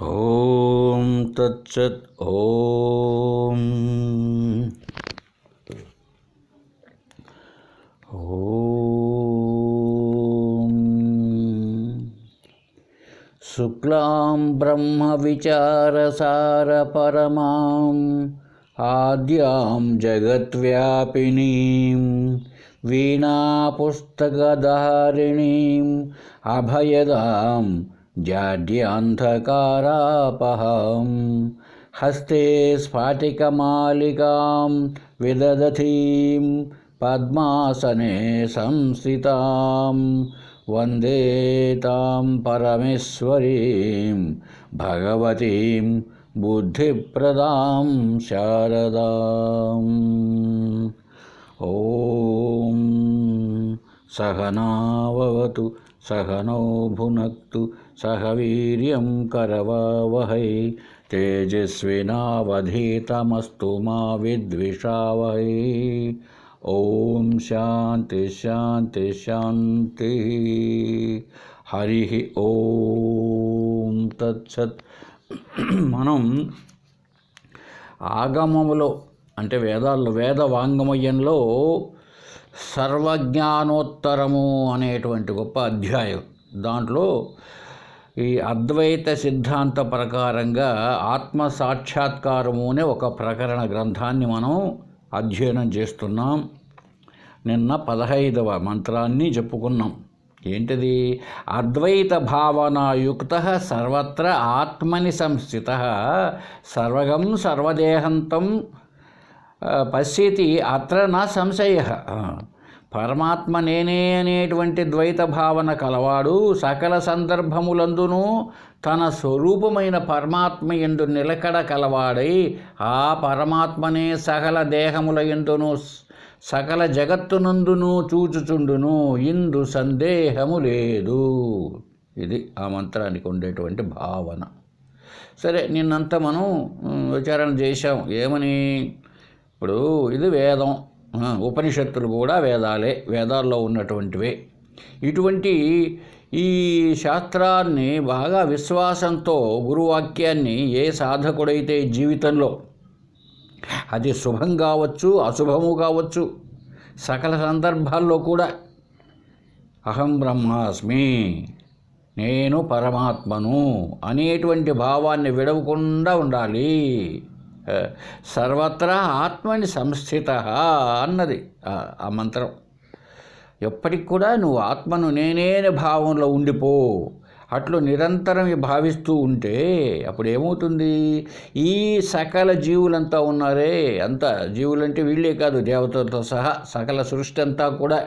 ఓం తత్సత్. ఓం శుక్లాం బ్రహ్మ విచారసార పరమాం ఆద్యాం జగద్వ్యాపినీం వీణాపుస్తకధారిణీం అభయదాం జాడ్యాంధకారాపహం హస్తే స్ఫాటికమాలికాం విదధతీం పద్మాసనే సంస్థితాం వందే తాం పరమేశ్వరీం భగవతీం బుద్ధిప్రదాం శారదాం. ఓం సహనావవతు సహనౌ భునక్తు సహ వీర్యం కరవావహై తేజస్వినావధీతమస్తు మా విద్విషావహై. ఓం శాంతి శాంతి శాంతి. హరి ఓం తత్సత్. మనం ఆగమములో అంటే వేదాల్లో వేద వాంగ్మయంలో సర్వజ్ఞానోత్తరము అనేటువంటి గొప్ప అధ్యాయం. దాంట్లో ఈ అద్వైత సిద్ధాంత ప్రకారంగా ఆత్మ సాక్షాత్కారము అనే ఒక ప్రకరణ గ్రంథాన్ని మనం అధ్యయనం చేస్తున్నాం. నిన్న 15వ మంత్రాన్ని చెప్పుకున్నాం. ఏంటిది? అద్వైత భావనాయుక్త సర్వత్ర ఆత్మని సంస్థిత సర్వగం సర్వదేహంతం పశ్యతి అత్ర నా సంశయ. పరమాత్మ నేనే అనేటువంటి ద్వైత భావన కలవాడు సకల సందర్భములందునూ తన స్వరూపమైన పరమాత్మ యందు నిలకడ కలవాడై ఆ పరమాత్మనే సకల దేహముల యందును సకల జగత్తునందును చూచుచుండును, ఇందు సందేహము లేదు. ఇది ఆ మంత్రానికి ఉండేటువంటి భావన. సరే, నిన్నంతా మనం విచారణ చేశాం. ఏమని? ఇప్పుడు ఇది వేదం, ఉపనిషత్తులు కూడా వేదాలే, వేదాల్లో ఉన్నటువంటివే. ఇటువంటి ఈ శాస్త్రాన్ని బాగా విశ్వాసంతో గురువాక్యాన్ని ఏ సాధకుడైతే జీవితంలో అది శుభం కావచ్చు అశుభము కావచ్చు సకల సందర్భాల్లో కూడా అహం బ్రహ్మాస్మి, నేను పరమాత్మను అనేటువంటి భావాన్ని విడవకుండా ఉండాలి. సర్వత్రా ఆత్మని సంస్థిత అన్నది ఆ మంత్రం. ఎప్పటికి కూడా నువ్వు ఆత్మను నేనే భావంలో ఉండిపో. అట్లు నిరంతరం భావిస్తూ ఉంటే అప్పుడు ఏమవుతుంది? ఈ సకల జీవులంతా ఉన్నారే, అంతా జీవులంటే వీళ్ళే కాదు, దేవతలతో సహా సకల సృష్టి అంతా కూడా,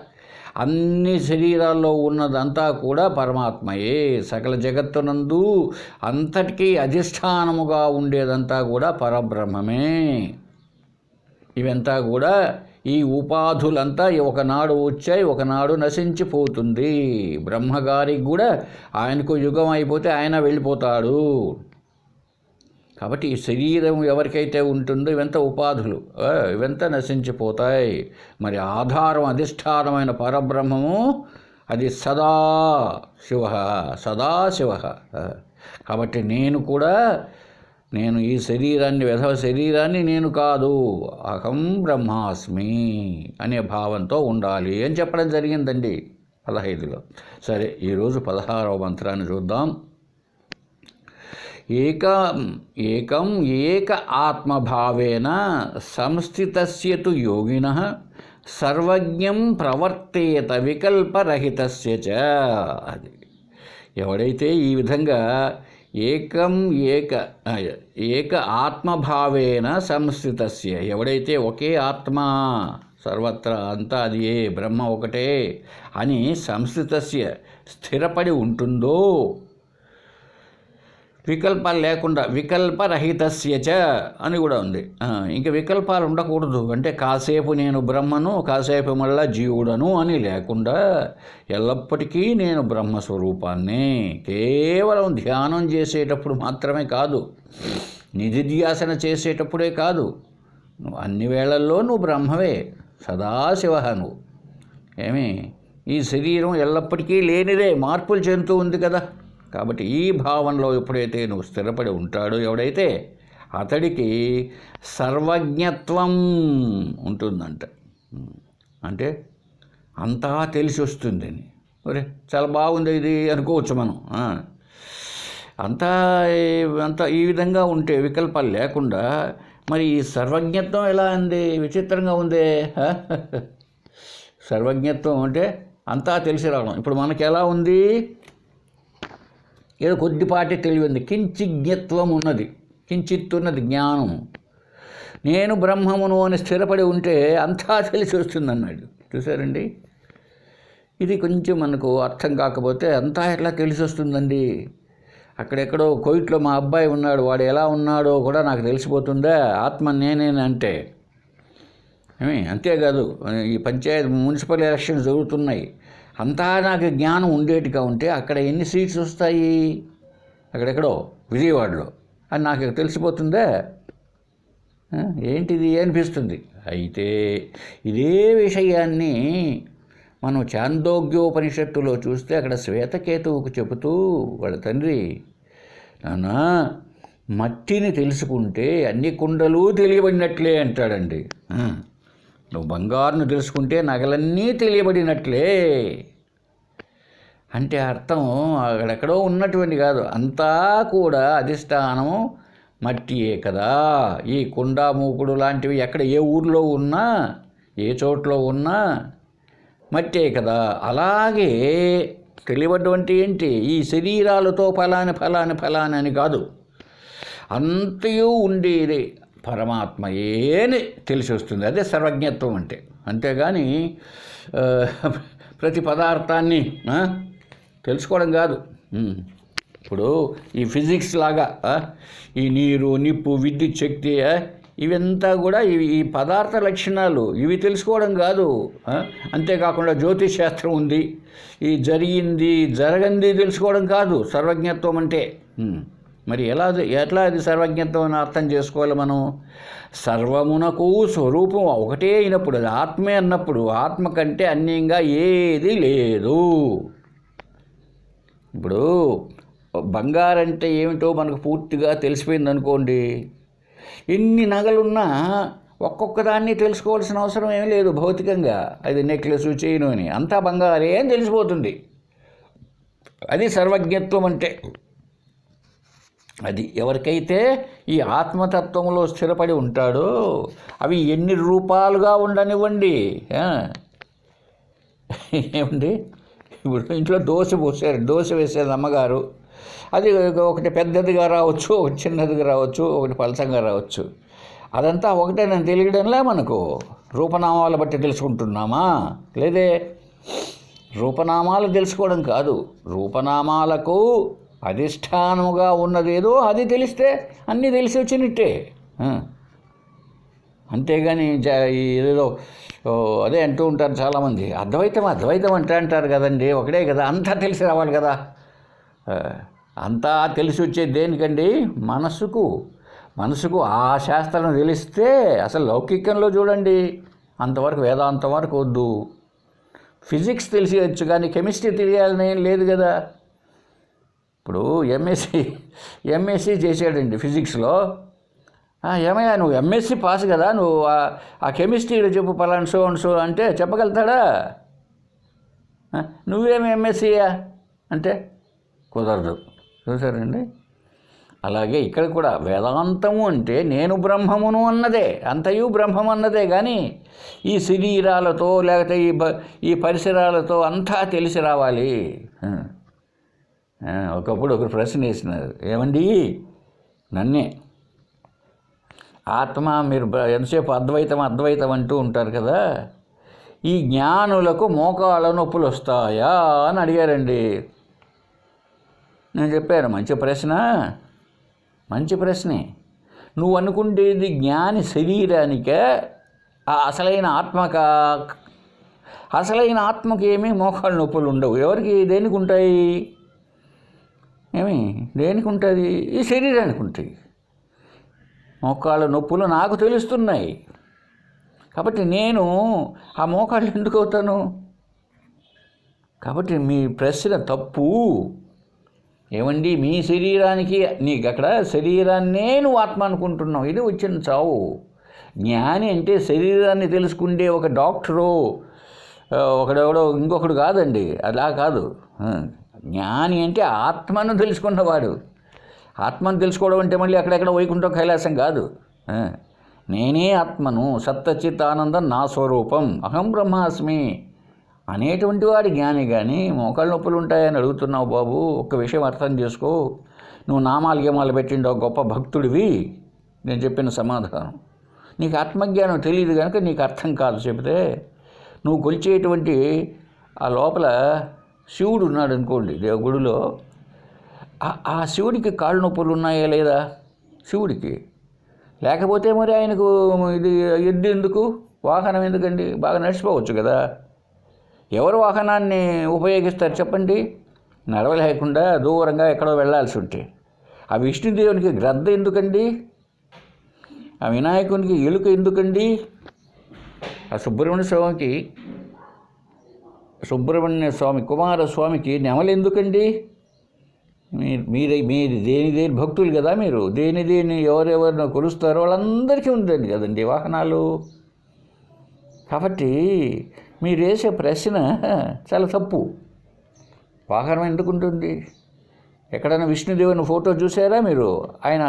అన్ని శరీరాల్లో ఉన్నదంతా కూడా పరమాత్మయే. సకల జగత్తునందు అంతటికీ అధిష్టానముగా ఉండేదంతా కూడా పరబ్రహ్మమే. ఇవంతా కూడా ఈ ఉపాధులంతా ఒకనాడు వచ్చాయి, ఒకనాడు నశించిపోతుంది. బ్రహ్మగారికి కూడా ఆయనకు యుగం అయిపోతే ఆయన వెళ్ళిపోతాడు. కాబట్టి ఈ శరీరం ఎవరికైతే ఉంటుందో ఇవంతా ఉపాధులు, ఇవంతా నశించిపోతాయి. మరి ఆధారం అధిష్టానమైన పరబ్రహ్మము అది సదాశివ. కాబట్టి నేను ఈ శరీరాన్ని, వెధవ శరీరాన్ని నేను కాదు, అహం బ్రహ్మాస్మి అనే భావంతో ఉండాలి అని చెప్పడం జరిగిందండి 15లో. సరే, ఈరోజు 16వ మంత్రాన్ని చూద్దాం. ఏకం ఏక ఆత్మభావేన సంస్థితస్య తు యోగినః సర్వజ్ఞం ప్రవర్తేత వికల్పరహితస్య చ. అది ఎవడైతే ఈ విధంగా ఏక ఆత్మభావేన సంస్థితస్య, ఎవడైతే ఒకే ఆత్మ సర్వత్రా అంతా అది ఏ బ్రహ్మ ఒకటే అని సంస్థితస్య స్థిరపడి ఉంటుందో, వికల్పాలు లేకుండా వికల్పరహితస్య చ అని కూడా ఉంది. ఇంకా వికల్పాలు ఉండకూడదు. అంటే కాసేపు నేను బ్రహ్మను, కాసేపు మళ్ళా జీవుడను అని లేకుండా ఎల్లప్పటికీ నేను బ్రహ్మస్వరూపాన్ని. కేవలం ధ్యానం చేసేటప్పుడు మాత్రమే కాదు, నిధిధ్యాసన చేసేటప్పుడే కాదు, నువ్వు అన్ని వేళల్లో నువ్వు బ్రహ్మవే, సదాశివ నువ్వు. ఈ శరీరం ఎల్లప్పటికీ లేనిదే, మార్పులు చెందుతూ ఉంది కదా. కాబట్టి ఈ భావనలో ఎప్పుడైతే నువ్వు స్థిరపడి ఉంటాడో ఎవడైతే, అతడికి సర్వజ్ఞత్వం ఉంటుందంట. అంటే అంతా తెలిసి వస్తుందని. ఒరే చాలా బాగుంది ఇది అనుకోవచ్చు మనం. అంతా ఈ విధంగా ఉంటే, వికల్పాలు లేకుండా, మరి ఈ సర్వజ్ఞత్వం ఎలా ఉంది? విచిత్రంగా ఉందే. సర్వజ్ఞత్వం అంటే అంతా తెలిసి రావడం. ఇప్పుడు మనకి ఎలా ఉంది? ఏదో కొద్దిపాటి తెలివి ఉంది, కించిజ్ఞత్వం ఉన్నది, కించిత్ ఉన్నది జ్ఞానం. నేను బ్రహ్మమును అని స్థిరపడి ఉంటే అంతా తెలిసి వస్తుందన్నాడు. చూసారండి, ఇది కొంచెం మనకు అర్థం కాకపోతే అంతా ఎట్లా తెలిసి వస్తుందండి? అక్కడెక్కడో కోయిట్లో మా అబ్బాయి ఉన్నాడు, వాడు ఎలా ఉన్నాడో కూడా నాకు తెలిసిపోతుందా ఆత్మ నేనేనంటే? అంతేకాదు, ఈ పంచాయతీ మున్సిపల్ ఎలక్షన్స్ జరుగుతున్నాయి, అంతా నాకు జ్ఞానం ఉండేట్టుగా ఉంటే అక్కడ ఎన్ని సీట్స్ వస్తాయి? అక్కడెక్కడో విజయవాడలో అని నాకు తెలిసిపోతుందా? ఏంటిది అనిపిస్తుంది. అయితే ఇదే విషయాన్ని మనం చాందోగ్యోపనిషత్తులో చూస్తే అక్కడ శ్వేతకేతువుకు చెబుతూ వాళ్ళ తండ్రి, నాన్న మట్టిని తెలుసుకుంటే అన్ని కుండలు తెలియబడినట్లే అంటాడండి. నువ్వు బంగారును తెలుసుకుంటే నగలన్నీ తెలియబడినట్లే. అంటే అర్థం అక్కడెక్కడో ఉన్నటువంటి కాదు, అంతా కూడా అధిష్టానము మట్టియే కదా. ఈ కుండ మూకుడు లాంటివి ఎక్కడ ఏ ఊర్లో ఉన్నా, ఏ చోట్లో ఉన్నా మట్టే కదా. అలాగే తెలియబడ్డవంటి ఏంటి? ఈ శరీరాలతో ఫలాని అని కాదు, అంతయు ఉండేది పరమాత్మయేని తెలిసి వస్తుంది. అదే సర్వజ్ఞత్వం అంటే. అంతేగాని ప్రతి పదార్థాన్ని తెలుసుకోవడం కాదు. ఇప్పుడు ఈ ఫిజిక్స్ లాగా ఈ నీరు, నిప్పు, విద్యుత్ శక్తి ఇవంతా కూడా ఈ పదార్థ లక్షణాలు, ఇవి తెలుసుకోవడం కాదు. అంతేకాకుండా జ్యోతిష్ శాస్త్రం ఉంది, ఈ జరిగింది జరగంది తెలుసుకోవడం కాదు సర్వజ్ఞత్వం అంటే. మరి ఎట్లా అది సర్వజ్ఞత్వం అని అర్థం చేసుకోవాలి మనం? సర్వమునకు స్వరూపం ఒకటే అయినప్పుడు, అది ఆత్మే అన్నప్పుడు, ఆత్మ కంటే అన్యంగా ఏది లేదు. ఇప్పుడు బంగారంటే ఏమిటో మనకు పూర్తిగా తెలిసిపోయింది అనుకోండి, ఎన్ని నగలున్నా ఒక్కొక్క దాన్ని తెలుసుకోవాల్సిన అవసరం ఏమీ లేదు భౌతికంగా. అది నెక్లెస్, చైను అని అంతా బంగారే అని తెలిసిపోతుంది. అది సర్వజ్ఞత్వం అంటే. అది ఎవరికైతే ఈ ఆత్మతత్వంలో స్థిరపడి ఉంటాడో, అవి ఎన్ని రూపాలుగా ఉండనివ్వండి. ఏమండి, ఇప్పుడు ఇంట్లో దోశ వేసేది అమ్మగారు, అది ఒకటి పెద్దదిగా రావచ్చు, ఒకటి చిన్నదిగా రావచ్చు, ఒకటి పలసంగా రావచ్చు. అదంతా ఒకటే నేను తెలియడంలే. మనకు రూపనామాలు బట్టి తెలుసుకుంటున్నామా? లేదే. రూపనామాలు తెలుసుకోవడం కాదు, రూపనామాలకు అధిష్టానముగా ఉన్నదేదో అది తెలిస్తే అన్నీ తెలిసి వచ్చినట్టే. అంతేగాని ఏదో అదే అంటూ ఉంటారు చాలామంది, అద్వైతం అంటారు కదండి, ఒకటే కదా, అంతా తెలిసి రావాలి కదా. అంతా తెలిసి వచ్చేది దేనికండి? మనసుకు ఆ శాస్త్రం తెలిస్తే, అసలు లౌకికంలో చూడండి, అంతవరకు వేదాంతం వరకు వద్దు. ఫిజిక్స్ తెలియచ్చు కానీ కెమిస్ట్రీ తెలియాలని ఏం లేదు కదా. ఇప్పుడు ఎంఎస్సి చేసాడండి ఫిజిక్స్లో. ఏమయ్యా నువ్వు ఎంఎస్సి పాస్ కదా, నువ్వు ఆ కెమిస్ట్రీలో చెప్పు పలానా సో అంటే చెప్పగలుగుతాడా? నువ్వేమి ఎంఎస్సీయా అంటే కుదరదు. చూసారండి. అలాగే ఇక్కడ కూడా వేదాంతము అంటే నేను బ్రహ్మమును అన్నదే, అంతయు బ్రహ్మం అన్నదే. కానీ ఈ శరీరాలతో లేకపోతే ఈ పరిసరాలతో అంతా తెలిసి రావాలి. ఒకప్పుడు ఒకరు ప్రశ్న వేసినారు, ఏమండి నన్నే, ఆత్మ మీరు ఎంతసేపు అద్వైతం అంటూ ఉంటారు కదా, ఈ జ్ఞానులకు మోకాళ్ళ నొప్పులు వస్తాయా అని అడిగారండి. నేను చెప్పాను, మంచి ప్రశ్నే. నువ్వు అనుకుంటేది జ్ఞాని శరీరానికే, ఆ అసలైన ఆత్మకి ఏమీ మోకాళ్ళ నొప్పులు ఉండవు. ఎవరికి దేనికి ఉంటాయి? దేనికి ఉంటుంది? ఈ శరీరానికి ఉంటాయి. మోకాళ్ళ నొప్పులు నాకు తెలుస్తున్నాయి కాబట్టి నేను ఆ మోకాళ్ళు ఎందుకు అవుతాను? కాబట్టి మీ ప్రశ్న తప్పు. ఏమండి మీ శరీరానికి నీకు అక్కడ శరీరాన్నే నువ్వు ఆత్మ అనుకుంటున్నావు, ఇది వచ్చిన చావు. జ్ఞాని అంటే శరీరాన్ని తెలుసుకుంటే ఒక డాక్టరు ఒకడెవడో ఇంకొకడు కాదండి, అలా కాదు. జ్ఞాని అంటే ఆత్మను తెలుసుకున్నవాడు. ఆత్మను తెలుసుకోవడం అంటే మళ్ళీ అక్కడెక్కడ వైకుంఠం కైలాసం కాదు. నేనే ఆత్మను, సత్తచిత్ ఆనందం నా స్వరూపం, అహం బ్రహ్మాస్మి అనేటువంటి వాడి జ్ఞాని. కానీ మోకాళ్ళ నొప్పులు ఉంటాయని అడుగుతున్నావు బాబు, ఒక్క విషయం అర్థం చేసుకో. నువ్వు నామాలు గేమాలు పెట్టిండవు, గొప్ప భక్తుడివి. నేను చెప్పిన సమాధానం నీకు ఆత్మజ్ఞానం తెలియదు కనుక నీకు అర్థం కాదు. చెబితే నువ్వు కొలిచేటువంటి ఆ లోపల శివుడు ఉన్నాడు అనుకోండి గుడిలో, ఆ శివుడికి కాళ్ళు నొప్పులు ఉన్నాయా లేదా? శివుడికి లేకపోతే మరి ఆయనకు ఇది ఎద్దు ఎందుకు, వాహనం ఎందుకండి? బాగా నడిచిపోవచ్చు కదా. ఎవరు వాహనాన్ని ఉపయోగిస్తారు చెప్పండి? నడవలేకుండా దూరంగా ఎక్కడో వెళ్ళాల్సి ఉంటే. ఆ విష్ణుదేవునికి గ్రద్ద ఎందుకండి? ఆ వినాయకునికి ఎలుక ఎందుకండి? ఆ సుబ్రహ్మణ్య స్వామి కుమారస్వామికి నెమలు ఎందుకండి? మీరు దేని భక్తులు కదా, మీరు దేని ఎవరెవరినో కొలుస్తారో వాళ్ళందరికీ ఉందండి కదండి వాహనాలు. కాబట్టి మీరు వేసే ప్రశ్న చాలా తప్పు. వాహనం ఎందుకుంటుంది? ఎక్కడైనా విష్ణుదేవుని ఫోటో చూసారా మీరు? ఆయన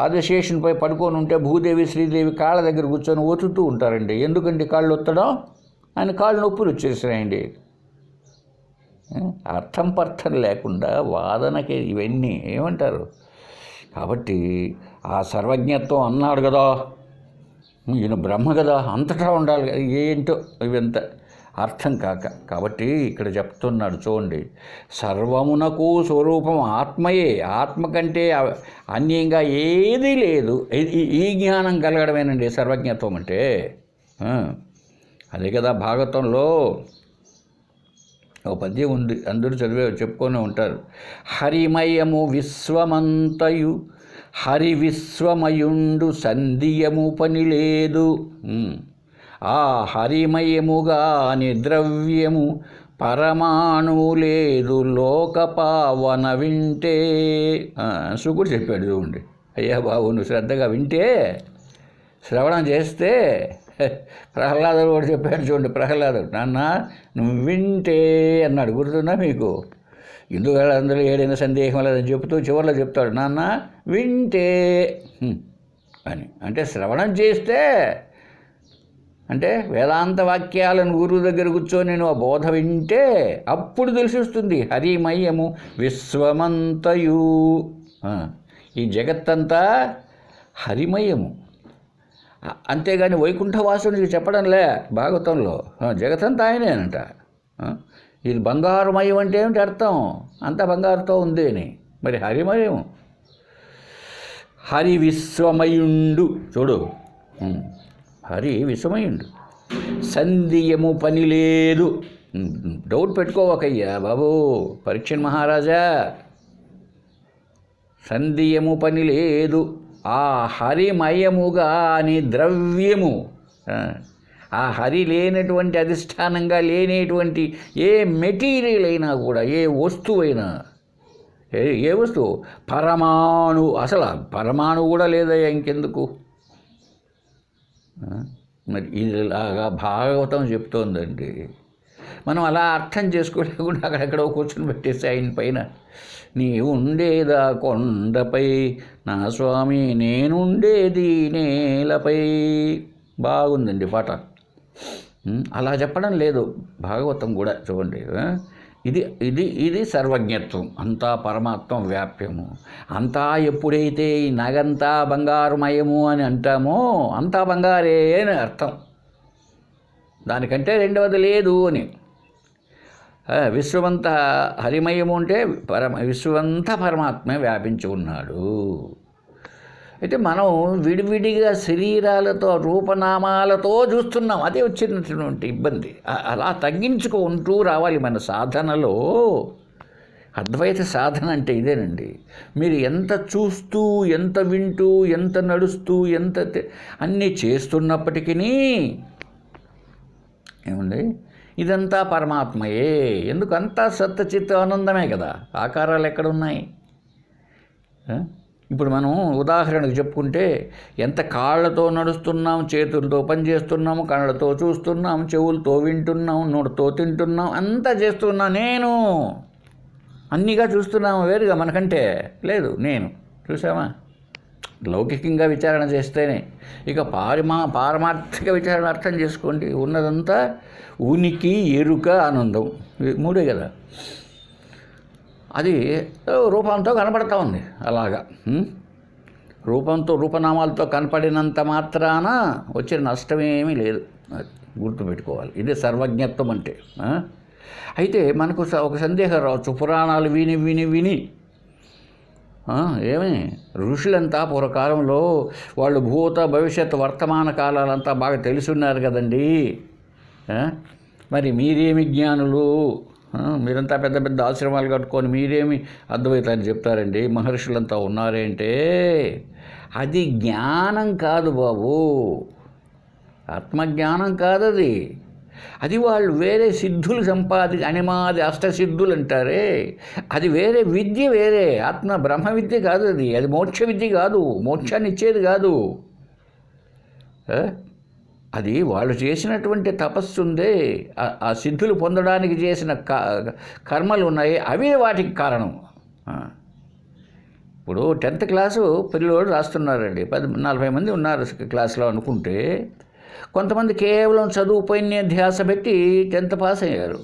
ఆదిశేషునిపై పడుకొని ఉంటే భూదేవి శ్రీదేవి కాళ్ళ దగ్గర కూర్చొని ఒత్తుతూ ఉంటారండి. ఎందుకండి కాళ్ళు ఒత్తడం? ఆయన కాళ్ళు నొప్పులు వచ్చేసినాయండి. అర్థం పర్థం లేకుండా వాదనకి ఇవన్నీ ఏమంటారు? కాబట్టి ఆ సర్వజ్ఞత్వం అన్నాడు కదా, ఈయన బ్రహ్మ కదా, అంతటా ఉండాలి కదా, ఏంటో ఇవంత అర్థం కాక. కాబట్టి ఇక్కడ చెప్తున్నాడు చూడండి, సర్వమునకు స్వరూపం ఆత్మయే, ఆత్మ కంటే అన్యంగా ఏదీ లేదు. ఈ జ్ఞానం కలగడమేనండి సర్వజ్ఞత్వం అంటే. అదే కదా భాగవతంలో ఒక పద్యం ఉంది, అందరూ చెప్పుకొని ఉంటారు. హరిమయము విశ్వమంతయు హరి విశ్వమయుండు సంధియము పని లేదు. ఆ హరిమయముగాని ద్రవ్యము పరమాణువు లేదు లోకపావన వింటే. శుకుడు చెప్పాడు చూడండి. అయ్యా బాబు, నువ్వు శ్రద్ధగా వింటే, శ్రవణం చేస్తే, ప్రహ్లాదుడు కూడా చెప్పాడు చూడండి. ప్రహ్లాదుడు, నాన్న నువ్వు వింటే అన్నాడు, గుర్తుందా మీకు? ఎందుకంటే అందులో ఏదైనా సందేహం లేదని చెబుతూ చివరిలో చెప్తాడు, నాన్న వింటే అని. అంటే శ్రవణం చేస్తే, అంటే వేదాంత వాక్యాలను గురువు దగ్గర కూర్చొని నువ్వు ఆ బోధ వింటే అప్పుడు తెలిసి వస్తుంది. హరిమయము విశ్వమంతయు, ఈ జగత్తంతా హరిమయము. అంతేగాని వైకుంఠవాసునికి చెప్పడంలే భాగవతంలో. జగత్తంతా ఆయనేనంట. ఇది బంగారుమయం అంటే ఏమిటి అర్థం? అంతా బంగారుతో ఉంది అని. మరి హరిమయం, హరి విశ్వమయుండు. చూడు, హరి విశ్వమయుండు, సంధియము పని లేదు. డౌట్ పెట్టుకోవకయ్యా బాబు పరీక్షణ్ మహారాజా, సంధియము పని లేదు. ఆ హరిమయముగాని ద్రవ్యము, ఆ హరి లేనటువంటి అధిష్టానంగా లేనటువంటి ఏ మెటీరియల్ అయినా కూడా, ఏ వస్తువైనా, ఏ వస్తువు, పరమాణు, అసలు పరమాణు కూడా లేదయ్యా ఇంకెందుకు. మరి ఇలాగా భాగవతం చెప్తోందండి. మనం అలా అర్థం చేసుకోలేకుండా అక్కడెక్కడో కూర్చొని పెట్టేసి ఆయన పైన, నీవు ఉండేదా కొండపై నా స్వామి నేనుండేది నేలపై. బాగుందండి పాట. అలా చెప్పడం లేదు భాగవతం కూడా. చూడండి, ఇది ఇది ఇది సర్వజ్ఞత్వం. అంతా పరమాత్మ వ్యాప్యము. అంతా ఎప్పుడైతే ఈ నగంతా బంగారుమయము అని అంటామో అంతా బంగారే అని అర్థం, దానికంటే రెండవది లేదు అని. విశ్వమంతా హరిమయము అంటే విశ్వమంతా పరమాత్మ వ్యాపించి ఉన్నాడు. అయితే మనం విడివిడిగా శరీరాలతో రూపనామాలతో చూస్తున్నాం, అదే వచ్చినటువంటి ఇబ్బంది. అలా తగ్గించుకుంటూ రావాలి మన సాధనలో. అద్వైత సాధన అంటే ఇదేనండి. మీరు ఎంత చూస్తూ, ఎంత వింటూ, ఎంత నడుస్తూ, ఎంత అన్నీ చేస్తున్నప్పటికీ ఏమండి, ఇదంతా పరమాత్మయే. ఎందుకంతా సత్చిత్ ఆనందమే కదా, ఆకారాలు ఎక్కడున్నాయి? ఇప్పుడు మనం ఉదాహరణకు చెప్పుకుంటే ఎంత కాళ్ళతో నడుస్తున్నాం, చేతులతో పనిచేస్తున్నాము, కళ్ళతో చూస్తున్నాం, చెవులతో వింటున్నాం, నోటితో తింటున్నాం, అంతా చేస్తున్నా నేను. అన్నీగా చూస్తున్నాము, వేరుగా మనకంటే లేదు నేను. చూసామా? లౌకికంగా విచారణ చేస్తేనే. ఇక పారమార్థిక విచారణ అర్థం చేసుకోండి. ఉన్నదంతా ఉనికి, ఎరుక, ఆనందం, మూడే కదా. అది రూపంతో కనపడతా ఉంది. అలాగా రూపంతో, రూపనామాలతో కనపడినంత మాత్రాన వచ్చే నష్టమేమీ లేదు. గుర్తుపెట్టుకోవాలి. ఇదే సర్వజ్ఞత్వం అంటే. అయితే మనకు ఒక సందేహం రావచ్చు. పురాణాలు విని విని విని ఏమి ఋషులంతా పూర్వకాలంలో వాళ్ళు భూత భవిష్యత్ వర్తమాన కాలాలంతా బాగా తెలుసున్నారు కదండి. మరి మీరేమి జ్ఞానులు, మీరంతా పెద్ద పెద్ద ఆశ్రమాలు కట్టుకొని మీరేమి అద్వైతాన్ని చెప్తారండి, మహర్షులంతా ఉన్నారేంటే అది జ్ఞానం కాదు బాబు, ఆత్మజ్ఞానం కాదు అది. అది వాళ్ళు వేరే సిద్ధులు అనిమాది అష్టసిద్ధులు అంటారే, అది వేరే విద్య, వేరే ఆత్మ బ్రహ్మ విద్య కాదు అది. అది మోక్ష విద్య కాదు, మోక్షాన్ని ఇచ్చేది కాదు. అది వాళ్ళు చేసినటువంటి తపస్సు ఉందే, ఆ సిద్ధులు పొందడానికి చేసిన కర్మలు ఉన్నాయి, అవే వాటికి కారణం. ఇప్పుడు 10th క్లాసు పిల్లలు రాస్తున్నారండి, 40 మంది ఉన్నారు క్లాసులో అనుకుంటే, కొంతమంది కేవలం చదువుపైనే ధ్యాస పెట్టి 10th పాస్ అయ్యారు.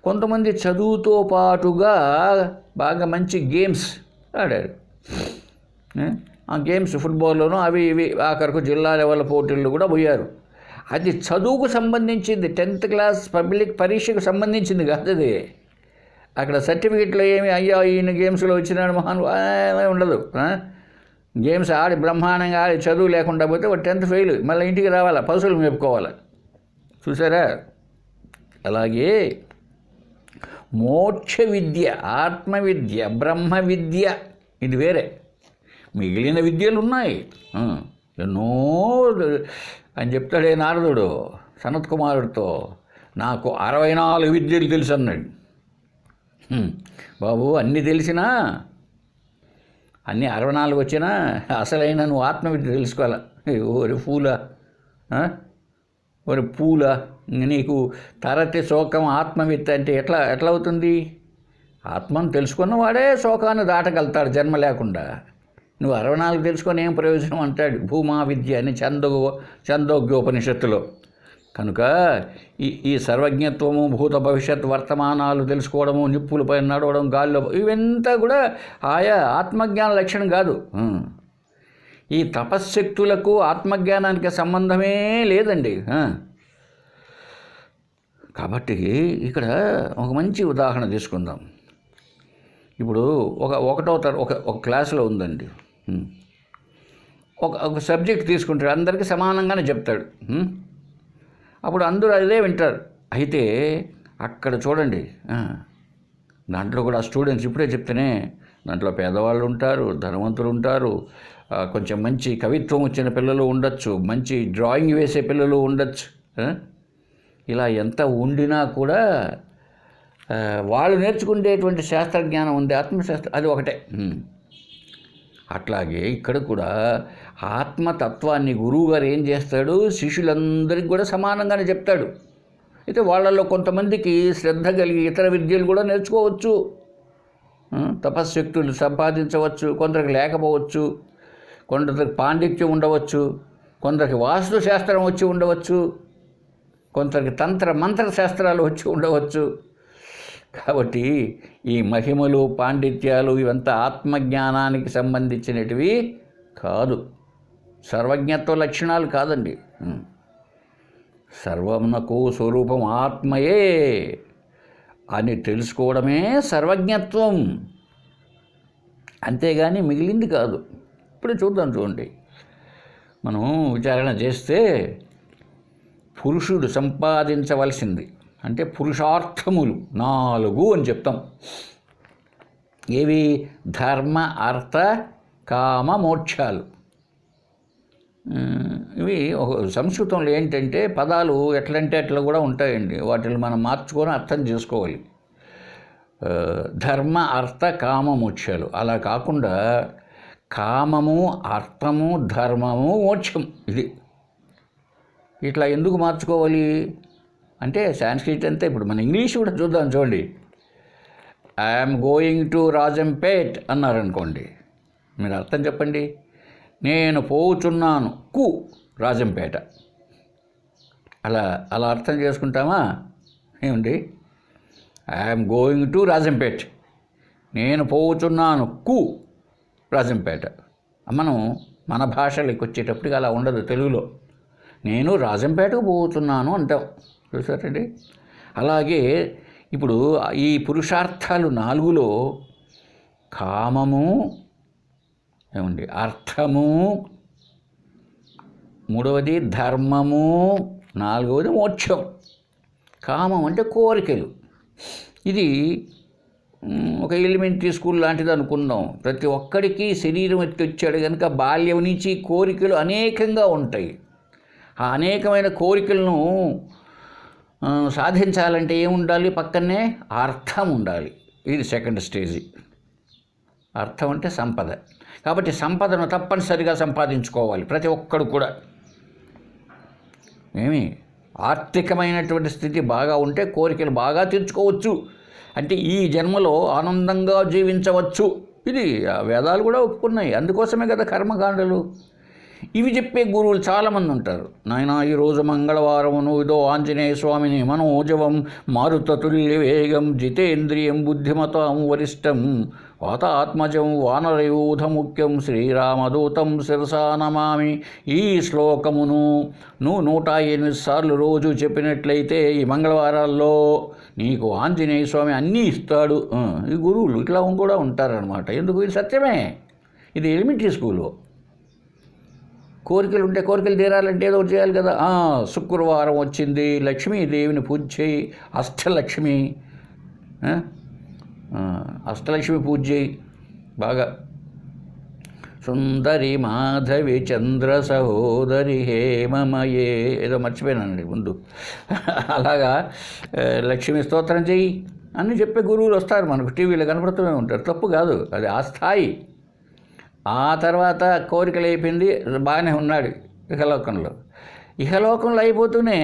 కొంతమంది చదువుతో పాటుగా బాగా మంచి గేమ్స్ ఆడారు. ఆ గేమ్స్ ఫుట్బాల్లోనూ అవి ఇవి ఆఖరకు జిల్లా లెవెల్ పోటీల్లో కూడా పోయారు. అది చదువుకు సంబంధించింది, 10th క్లాస్ పబ్లిక్ పరీక్షకు సంబంధించింది కాదు అది. అక్కడ సర్టిఫికెట్లో ఏమి అయ్యా ఈయన గేమ్స్లో వచ్చినాడు మహాను ఉండదు. గేమ్స్ ఆడి బ్రహ్మాండంగా ఆడి చదువు లేకుండా పోతే వాడు 10th ఫెయిల్, మళ్ళీ ఇంటికి రావాలా, పశువులు మేపుకోవాలి. చూసారా? అలాగే మోక్ష విద్య, ఆత్మ విద్య, బ్రహ్మ విద్య ఇది వేరే. మిగిలిన విద్యలు ఉన్నాయి ఎన్నో అని చెప్తాడే నారదుడు సనత్ కుమారుడితో, నాకు 64 విద్యలు తెలుసు అన్నాడు. బాబు అన్నీ తెలిసినా, అన్నీ 64 వచ్చినా అసలైన నువ్వు ఆత్మవిద్య తెలుసుకోవాలా. ఒరి పూల నీకు తరతి శోకం ఆత్మవిద్య అంటే ఎట్లా అవుతుంది? ఆత్మను తెలుసుకున్నవాడే శోకాన్ని దాటగలుగుతాడు జన్మ లేకుండా. నువ్వు 64 తెలుసుకొని ఏం ప్రయోజనం అంటాడు భూమా విద్య అని ఛందోగ్యోపనిషత్తులో. కనుక ఈ సర్వజ్ఞత్వము, భూత భవిష్యత్ వర్తమానాలు తెలుసుకోవడము, నిప్పులపై నడవడం, గాల్లో, ఇవంతా కూడా ఆయా ఆత్మజ్ఞాన లక్షణం కాదు. ఈ తపశ్శక్తులకు ఆత్మజ్ఞానానికి సంబంధమే లేదండి. కాబట్టి ఇక్కడ ఒక మంచి ఉదాహరణ తీసుకుందాం. ఇప్పుడు ఒక క్లాసులో ఉందండి, ఒక సబ్జెక్ట్ తీసుకుంటాడు, అందరికీ సమానంగానే చెప్తాడు. అప్పుడు అందరూ అదే వింటారు. అయితే అక్కడ చూడండి, దాంట్లో కూడా స్టూడెంట్స్ ఇప్పుడే చెప్తేనే దాంట్లో పేదవాళ్ళు ఉంటారు, ధనవంతులు ఉంటారు, కొంచెం మంచి కవిత్వం వచ్చిన పిల్లలు ఉండొచ్చు, మంచి డ్రాయింగ్ వేసే పిల్లలు ఉండొచ్చు. ఇలా ఎంత ఉండినా కూడా వాళ్ళు నేర్చుకునేటువంటి శాస్త్రజ్ఞానం ఉంది, ఆత్మశాస్త్రం, అది ఒకటే. అట్లాగే ఇక్కడ కూడా ఆత్మతత్వాన్ని గురువుగారు ఏం చేస్తాడు, శిష్యులందరికీ కూడా సమానంగానే చెప్తాడు. అయితే వాళ్ళల్లో కొంతమందికి శ్రద్ధ కలిగి ఇతర విద్యలు కూడా నేర్చుకోవచ్చు, తపశ్శక్తులు సంపాదించవచ్చు, కొందరికి లేకపోవచ్చు, కొందరికి పాండిత్యం ఉండవచ్చు, కొందరికి వాస్తు శాస్త్రం వచ్చి ఉండవచ్చు, కొందరికి తంత్ర మంత్ర శాస్త్రాలు వచ్చి ఉండవచ్చు. కాబట్టి ఈ మహిమలు, పాండిత్యాలు ఇవంతా ఆత్మజ్ఞానానికి సంబంధించినటివి కాదు, సర్వజ్ఞత్వ లక్షణాలు కాదండి. సర్వమునకు స్వరూపం ఆత్మయే అని తెలుసుకోవడమే సర్వజ్ఞత్వం, అంతేగాని మిగిలింది కాదు. ఇప్పుడు చూడండి, మనం విచారణ చేస్తే పురుషుడు సంపాదించవలసింది అంటే పురుషార్థములు 4 అని చెప్తాం. ఏవి? ధర్మ, అర్థ, కామ, మోక్షాలు. ఇవి సంస్కృతంలో ఏంటంటే పదాలు ఎట్లంటే అట్లా కూడా ఉంటాయండి. వాటిని మనం మార్చుకొని అర్థం చేసుకోవాలి. ధర్మ అర్థ కామ మోక్షాలు అలా కాకుండా కామము అర్థము ధర్మము మోక్షం ఇది ఇట్లా ఎందుకు మార్చుకోవాలి అంటే సాంస్క్రిట్ అంతా ఇప్పుడు మన ఇంగ్లీష్ కూడా చూద్దాం చూడండి. ఐఎమ్ గోయింగ్ టు రాజంపేట్ అన్నారనుకోండి, మీరు అర్థం చెప్పండి. నేను పోచున్నాను కు రాజంపేట, అలా అలా అర్థం చేసుకుంటామా ఏమండి? ఐఎమ్ గోయింగ్ టు రాజంపేట్, నేను పోచున్నాను కు రాజంపేట. మనం మన భాషలోకి వచ్చేటప్పటికి అలా ఉండదు. తెలుగులో నేను రాజంపేటకు పోతున్నాను అంటాం, చూసారండి. అలాగే ఇప్పుడు ఈ పురుషార్థాలు 4లో కామము ఏమండి, అర్థము, మూడవది ధర్మము, నాలుగవది మోక్షం. కామం అంటే కోరికలు. ఇది ఒక ఎలిమెంటరీ స్కూల్ లాంటిది అనుకుందాం. ప్రతి ఒక్కడికి శరీరం ఎత్తి వచ్చాడు కనుక బాల్యం నుంచి కోరికలు అనేకంగా ఉంటాయి. ఆ అనేకమైన కోరికలను సాధించాలంటే ఏముండాలి? పక్కనే అర్థం ఉండాలి. ఇది సెకండ్ స్టేజీ. అర్థం అంటే సంపద. కాబట్టి సంపదను తప్పనిసరిగా సంపాదించుకోవాలి ప్రతి ఒక్కడు కూడా. ఆర్థికమైనటువంటి స్థితి బాగా ఉంటే కోరికలు బాగా తీర్చుకోవచ్చు, అంటే ఈ జన్మలో ఆనందంగా జీవించవచ్చు. ఇది వేదాలు కూడా ఒప్పుకున్నాయి. అందుకోసమే కదా కర్మకాండలు. ఇవి చెప్పే గురువులు చాలామంది ఉంటారు. నాయన ఈరోజు మంగళవారమును ఇదో ఆంజనేయ స్వామిని మనోజవం మారుతతుల్య వేగం జితేంద్రియం బుద్ధిమతాం వరిష్టం వాతాత్మజం వానరయూధముఖ్యం శ్రీరామదూతం శిరసా నమామి. ఈ శ్లోకమును నువ్వు 108 సార్లు రోజు చెప్పినట్లయితే ఈ మంగళవారాల్లో నీకు ఆంజనేయ స్వామి అన్నీ ఇస్తాడు. ఈ గురువులు ఇట్లా కూడా ఉంటారనమాట. ఎందుకు? ఇది సత్యమే. ఇది ఎలిమెంటరీ స్కూలు. కోరికలు ఉంటే కోరికలు తీరాలంటే ఏదో ఒకటి చేయాలి కదా. శుక్రవారం వచ్చింది, లక్ష్మీదేవిని పూజ చేయి, అష్టలక్ష్మి పూజ చేయి బాగా. సుందరి మాధవి చంద్ర సహోదరి హేమమయే, ఏదో మర్చిపోయానండి ముందు. అలాగా లక్ష్మీ స్తోత్రం చెయ్యి అని చెప్పే గురువులు వస్తారు మనకు, టీవీలో కనపడుతూనే ఉంటారు. తప్పు కాదు, అది ఆ స్థాయి. ఆ తర్వాత కోరికలు అయిపోయింది, బాగానే ఉన్నాడు ఇహలోకంలో. ఇహలోకంలో అయిపోతూనే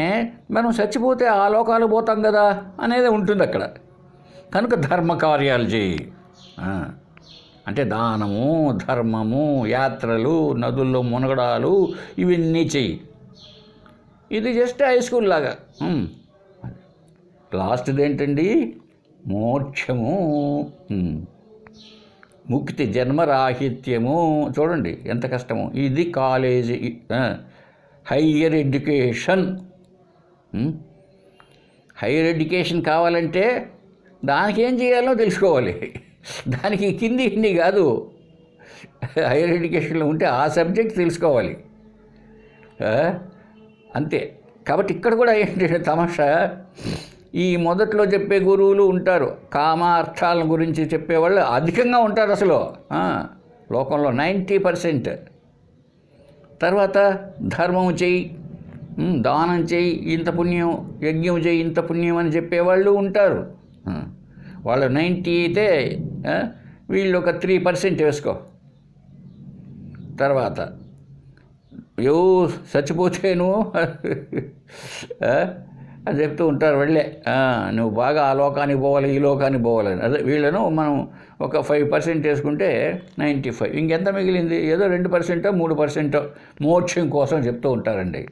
మనం చచ్చిపోతే ఆ లోకాలు పోతాం కదా అనేది ఉంటుంది అక్కడ. కనుక ధర్మ కార్యాలు చేయి, అంటే దానము, ధర్మము, యాత్రలు, నదుల్లో మునగడాలు, ఇవన్నీ చెయ్యి. ఇది జస్ట్ హై స్కూల్ లాగా. లాస్ట్ది ఏంటండి? మోక్షము, ముక్తి, జన్మరాహిత్యము. చూడండి ఎంత కష్టము. ఇది college, higher education. Higher education కావాలంటే దానికి ఏం చేయాలో తెలుసుకోవాలి. దానికి కింది హిందీ కాదు. హయ్యర్ ఎడ్యుకేషన్లో ఉంటే ఆ సబ్జెక్ట్ తెలుసుకోవాలి అంతే. కాబట్టి ఇక్కడ కూడా ఏంటంటే తమాషా, ఈ మొదట్లో చెప్పే గురువులు ఉంటారు, కామార్థాల గురించి చెప్పేవాళ్ళు అధికంగా ఉంటారు అసలు లోకంలో 90%. తర్వాత ధర్మం చెయ్యి, దానం చెయ్యి, ఇంత పుణ్యం, యజ్ఞం చెయ్యి, ఇంత పుణ్యం అని చెప్పేవాళ్ళు ఉంటారు. వాళ్ళు 90 అయితే వీళ్ళు ఒక 3% వేసుకో. తర్వాత చచ్చిపోతేను అని చెప్తూ ఉంటారు వాళ్ళే, నువ్వు బాగా ఆ లోకానికి పోవాలి, ఈ లోకానికి పోవాలని. అదే వీళ్ళను మనం ఒక 5% వేసుకుంటే 95. ఇంకెంత మిగిలింది? ఏదో 2%, 3% మోక్షం కోసం చెప్తూ ఉంటారండి.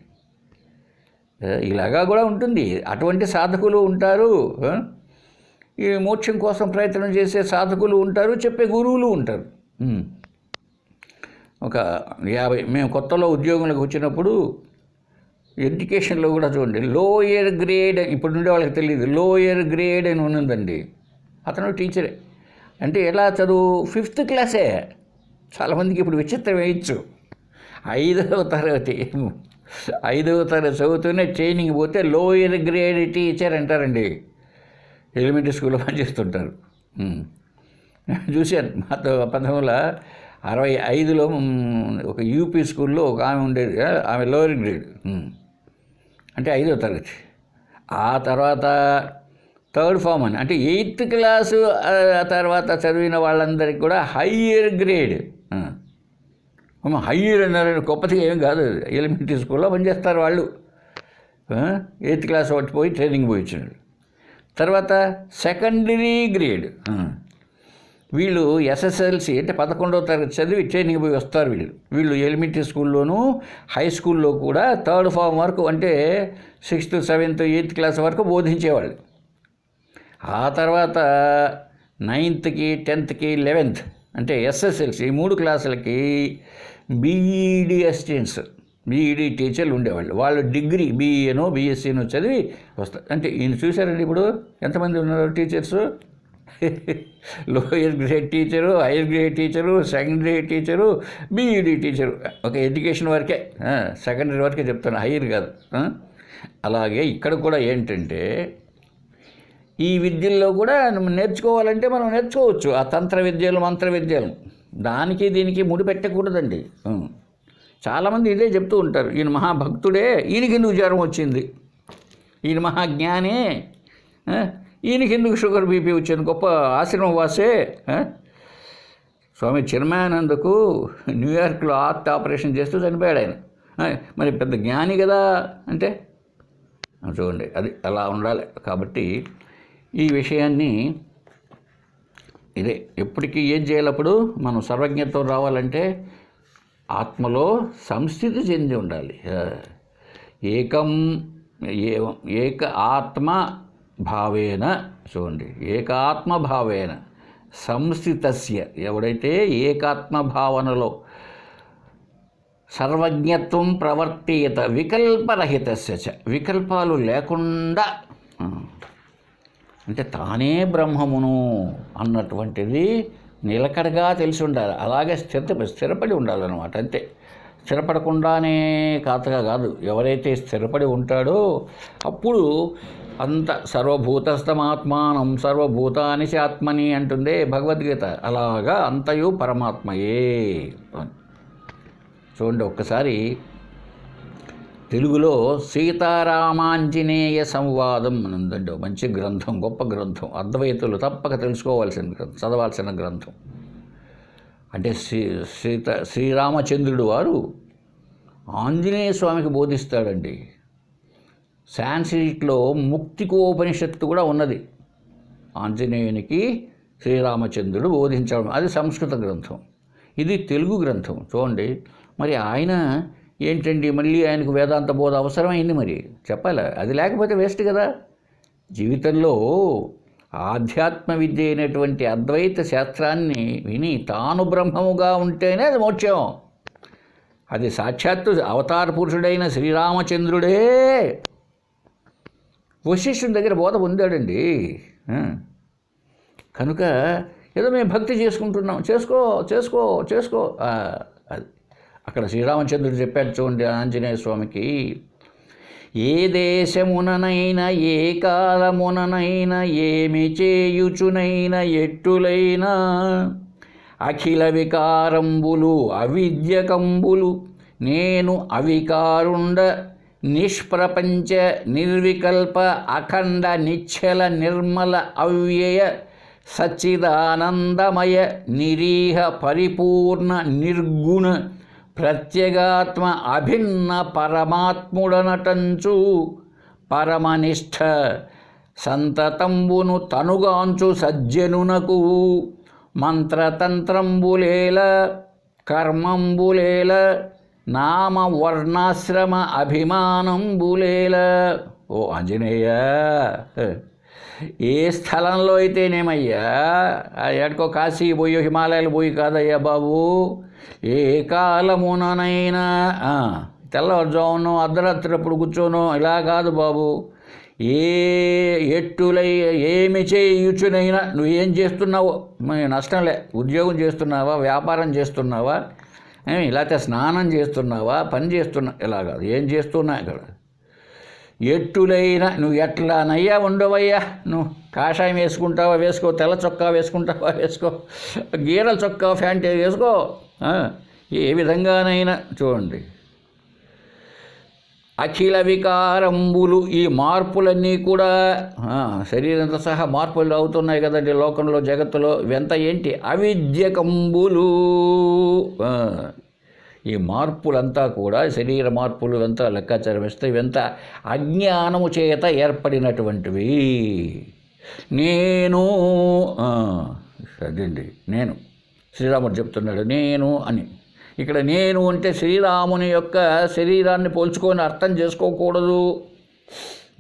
ఇలాగా కూడా ఉంటుంది. అటువంటి సాధకులు ఉంటారు, ఈ మోక్షం కోసం ప్రయత్నం చేసే సాధకులు ఉంటారు, చెప్పే గురువులు ఉంటారు. ఒక 50 మేము కొత్తలో ఉద్యోగంలోకి వచ్చినప్పుడు ఎడ్యుకేషన్లో కూడా చూడండి, లోయర్ గ్రేడ్, ఇప్పుడు నుండే వాళ్ళకి తెలియదు, లోయర్ గ్రేడ్ అని ఉన్నదండి. అతను టీచరే. అంటే ఎలా చదువు? 5th క్లాసే. చాలామందికి ఇప్పుడు విచిత్రం వేయచ్చు. 5వ తరగతి చదువుతూనే ట్రైనింగ్ పోతే లోయర్ గ్రేడ్ టీచర్ అంటారండి. ఎలిమెంటరీ స్కూల్లో పనిచేస్తుంటారు. చూశాను. మాతో 19 65లో ఒక యూపీ స్కూల్లో ఒక ఆమె ఉండేది, ఆమె లోయర్ గ్రేడ్, అంటే 5వ తరగతి. ఆ తర్వాత థర్డ్ ఫార్మ్ అని, అంటే 8th క్లాసు తర్వాత చదివిన వాళ్ళందరికీ కూడా హయ్యర్ గ్రేడ్. హయ్యర్ అన్నారు, గొప్పది ఏం కాదు, ఎలిమెంటరీ స్కూల్లో పనిచేస్తారు వాళ్ళు. 8th క్లాస్ పోయి ట్రైనింగ్ పోయి వచ్చినాడు. తర్వాత సెకండరీ గ్రేడ్, వీళ్ళు SSLC అంటే 11వ తరగతి చదివి ట్రైనింగ్ పోయి వస్తారు. వీళ్ళు ఎలిమెంటరీ స్కూల్లోనూ హై స్కూల్లో కూడా థర్డ్ ఫార్మ్ వరకు, అంటే 6th 7th 8th క్లాస్ వరకు బోధించేవాళ్ళు. ఆ తర్వాత 9th 10th 11th అంటే SSLC ఈ 3 క్లాసులకి బీఈడీ అసిస్టెంట్స్, బీఈడీ టీచర్లు ఉండేవాళ్ళు. వాళ్ళు డిగ్రీ BAనో BScనో చదివి వస్తారు. అంటే ఈయన చూశారండి ఇప్పుడు ఎంతమంది ఉన్నారు teachers. Lower grade teacher, higher grade teacher, secondary teacher, BEd teacher. ఒక ఎడ్యుకేషన్ వరకే, సెకండరీ వరకే చెప్తాను, హైయర్ కాదు. అలాగే ఇక్కడ కూడా ఏంటంటే ఈ విద్యల్లో కూడా నేర్చుకోవాలంటే మనం నేర్చుకోవచ్చు. ఆ తంత్ర విద్యలు, మంత్ర విద్యలు, దానికి దీనికి ముడిపెట్టకూడదండి. చాలామంది ఇదే చెప్తూ ఉంటారు, ఈయన మహాభక్తుడే, ఈయనకి ఎందుకు జ్వరం వచ్చింది, ఈయన మహాజ్ఞానే, ఈయనకి ఎందుకు షుగర్ బీపీ వచ్చింది, గొప్ప ఆశ్రమం వాసే. స్వామి చిన్మయానందకు న్యూయార్క్లో హార్ట్ ఆపరేషన్ చేస్తూ చనిపోయాడు ఆయన. మరి పెద్ద జ్ఞాని కదా అంటే చూడండి, అది అలా ఉండాలి. కాబట్టి ఈ విషయాన్ని ఇదే ఎప్పటికీ ఏం చేయాలప్పుడు మనం సర్వజ్ఞత్వం రావాలంటే ఆత్మలో సంస్థితి చెంది ఉండాలి. ఏక ఆత్మ భావేన, చూడండి, ఏకాత్మ భావేన సంస్థితస్య, ఎవడైతే ఏకాత్మ భావనలో సర్వజ్ఞత్వం ప్రవర్తీయత వికల్పరహితస్య చ, వికల్పాలు లేకుండా, అంటే తానే బ్రహ్మమును అన్నటువంటిది నిలకడగా తెలిసి ఉండాలి. అలాగే స్థిరపడి ఉండాలన్నమాట. అంతే, స్థిరపడకుండానే కాతగా కాదు. ఎవరైతే స్థిరపడి ఉంటాడో అప్పుడు అంత సర్వభూతస్థమాత్మానం సర్వభూతాని ఆత్మని అంటుందే భగవద్గీత. అలాగా అంతయు పరమాత్మయే. చూడండి, ఒక్కసారి తెలుగులో సీతారామాంజనేయ సంవాదం ఉందండి, మంచి గ్రంథం, గొప్ప గ్రంథం, అద్వైతులు తప్పక తెలుసుకోవాల్సిన గ్రంథం, చదవాల్సిన గ్రంథం. అంటే శ్రీరామచంద్రుడు వారు ఆంజనేయ స్వామికి బోధిస్తాడండి. సాంస్క్రిట్లో ముక్తికోపనిషత్తు కూడా ఉన్నది, ఆంజనేయునికి శ్రీరామచంద్రుడు బోధించడం. అది సంస్కృత గ్రంథం, ఇది తెలుగు గ్రంథం. చూడండి, మరి ఆయన ఏంటండి, మళ్ళీ ఆయనకు వేదాంత బోధ అవసరమైంది, మరి చెప్పాలి. అది లేకపోతే వేస్ట్ కదా. జీవితంలో ఆధ్యాత్మ విద్య అయినటువంటి అద్వైత శాస్త్రాన్ని విని తాను బ్రహ్మముగా ఉంటేనే అది మోక్షం. అది సాక్షాత్తు అవతార పురుషుడైన శ్రీరామచంద్రుడే వశిష్ఠుని దగ్గర బోధ పొందాడండి. కనుక ఏదో మేము భక్తి చేసుకుంటున్నాం, చేసుకో చేసుకో చేసుకో, అది అక్కడ శ్రీరామచంద్రుడు చెప్పాడు. చూడండి, ఆంజనేయ స్వామికి, ఏ దేశముననైనా ఏ కాలముననైనా ఏమి చేయుచునైనా ఎట్టులైనా అఖిల వికారంబులు అవిద్యకంబులు నేను అవికారుండ నిష్ప్రపంచ నిర్వికల్ప అఖండ నిశ్చల నిర్మల అవ్యయ సచ్చిదానందమయ నిరీహ పరిపూర్ణ నిర్గుణ ప్రత్యేగాత్మ అభిన్న పరమాత్ముడనటంచు పరమనిష్ఠ సంతతంబును తనుగాంచు సజ్జనునకు మంత్రతంత్రంబులేల కర్మంబులేల నామ వర్ణాశ్రమ అభిమానంబులేల. ఓ ఆంజనేయ, ఏ స్థలంలో అయితేనేమయ్యా, ఎక్కడికో కాశీ పోయి హిమాలయాలు పోయి కాదయ్యా బాబు, ఏ కాలముననైనా తెల్లవారుజామునో అర్ధరాత్రి కూర్చోనో ఇలా కాదు బాబు, ఎట్టులై ఏమి చేయుచునైనా నువ్వేం చేస్తున్నావో నష్టంలే, ఉద్యోగం చేస్తున్నావా, వ్యాపారం చేస్తున్నావా, లేకపోతే స్నానం చేస్తున్నావా, పని చేస్తున్నా, ఇలా కాదు, ఏం చేస్తున్నా ఇక్కడ ఎట్టులైన నువ్వు ఎట్లానయ్యా ఉండవయ్యా, నువ్వు కాషాయం వేసుకుంటావా వేసుకో, తెల్ల చొక్కా వేసుకుంటావా వేసుకో, గీరల చొక్కా ప్యాంట్ వేసుకో, ఏ విధంగానైనా చూడండి. అఖిల వికారంబులు, ఈ మార్పులన్నీ కూడా శరీరంతో సహా మార్పులు అవుతున్నాయి కదండి లోకంలో, జగత్తులో. ఇవంత ఏంటి? అవిద్యకంబులు. ఈ మార్పులంతా కూడా శరీర మార్పులు ఇవంతా లెక్కాచారం ఇస్తే ఇవంతా అజ్ఞానము చేత ఏర్పడినటువంటివి. నేను అదండి, నేను శ్రీరాముడు చెప్తున్నాడు నేను అని. ఇక్కడ నేను అంటే శ్రీరాముని యొక్క శరీరాన్ని పోల్చుకొని అర్థం చేసుకోకూడదు.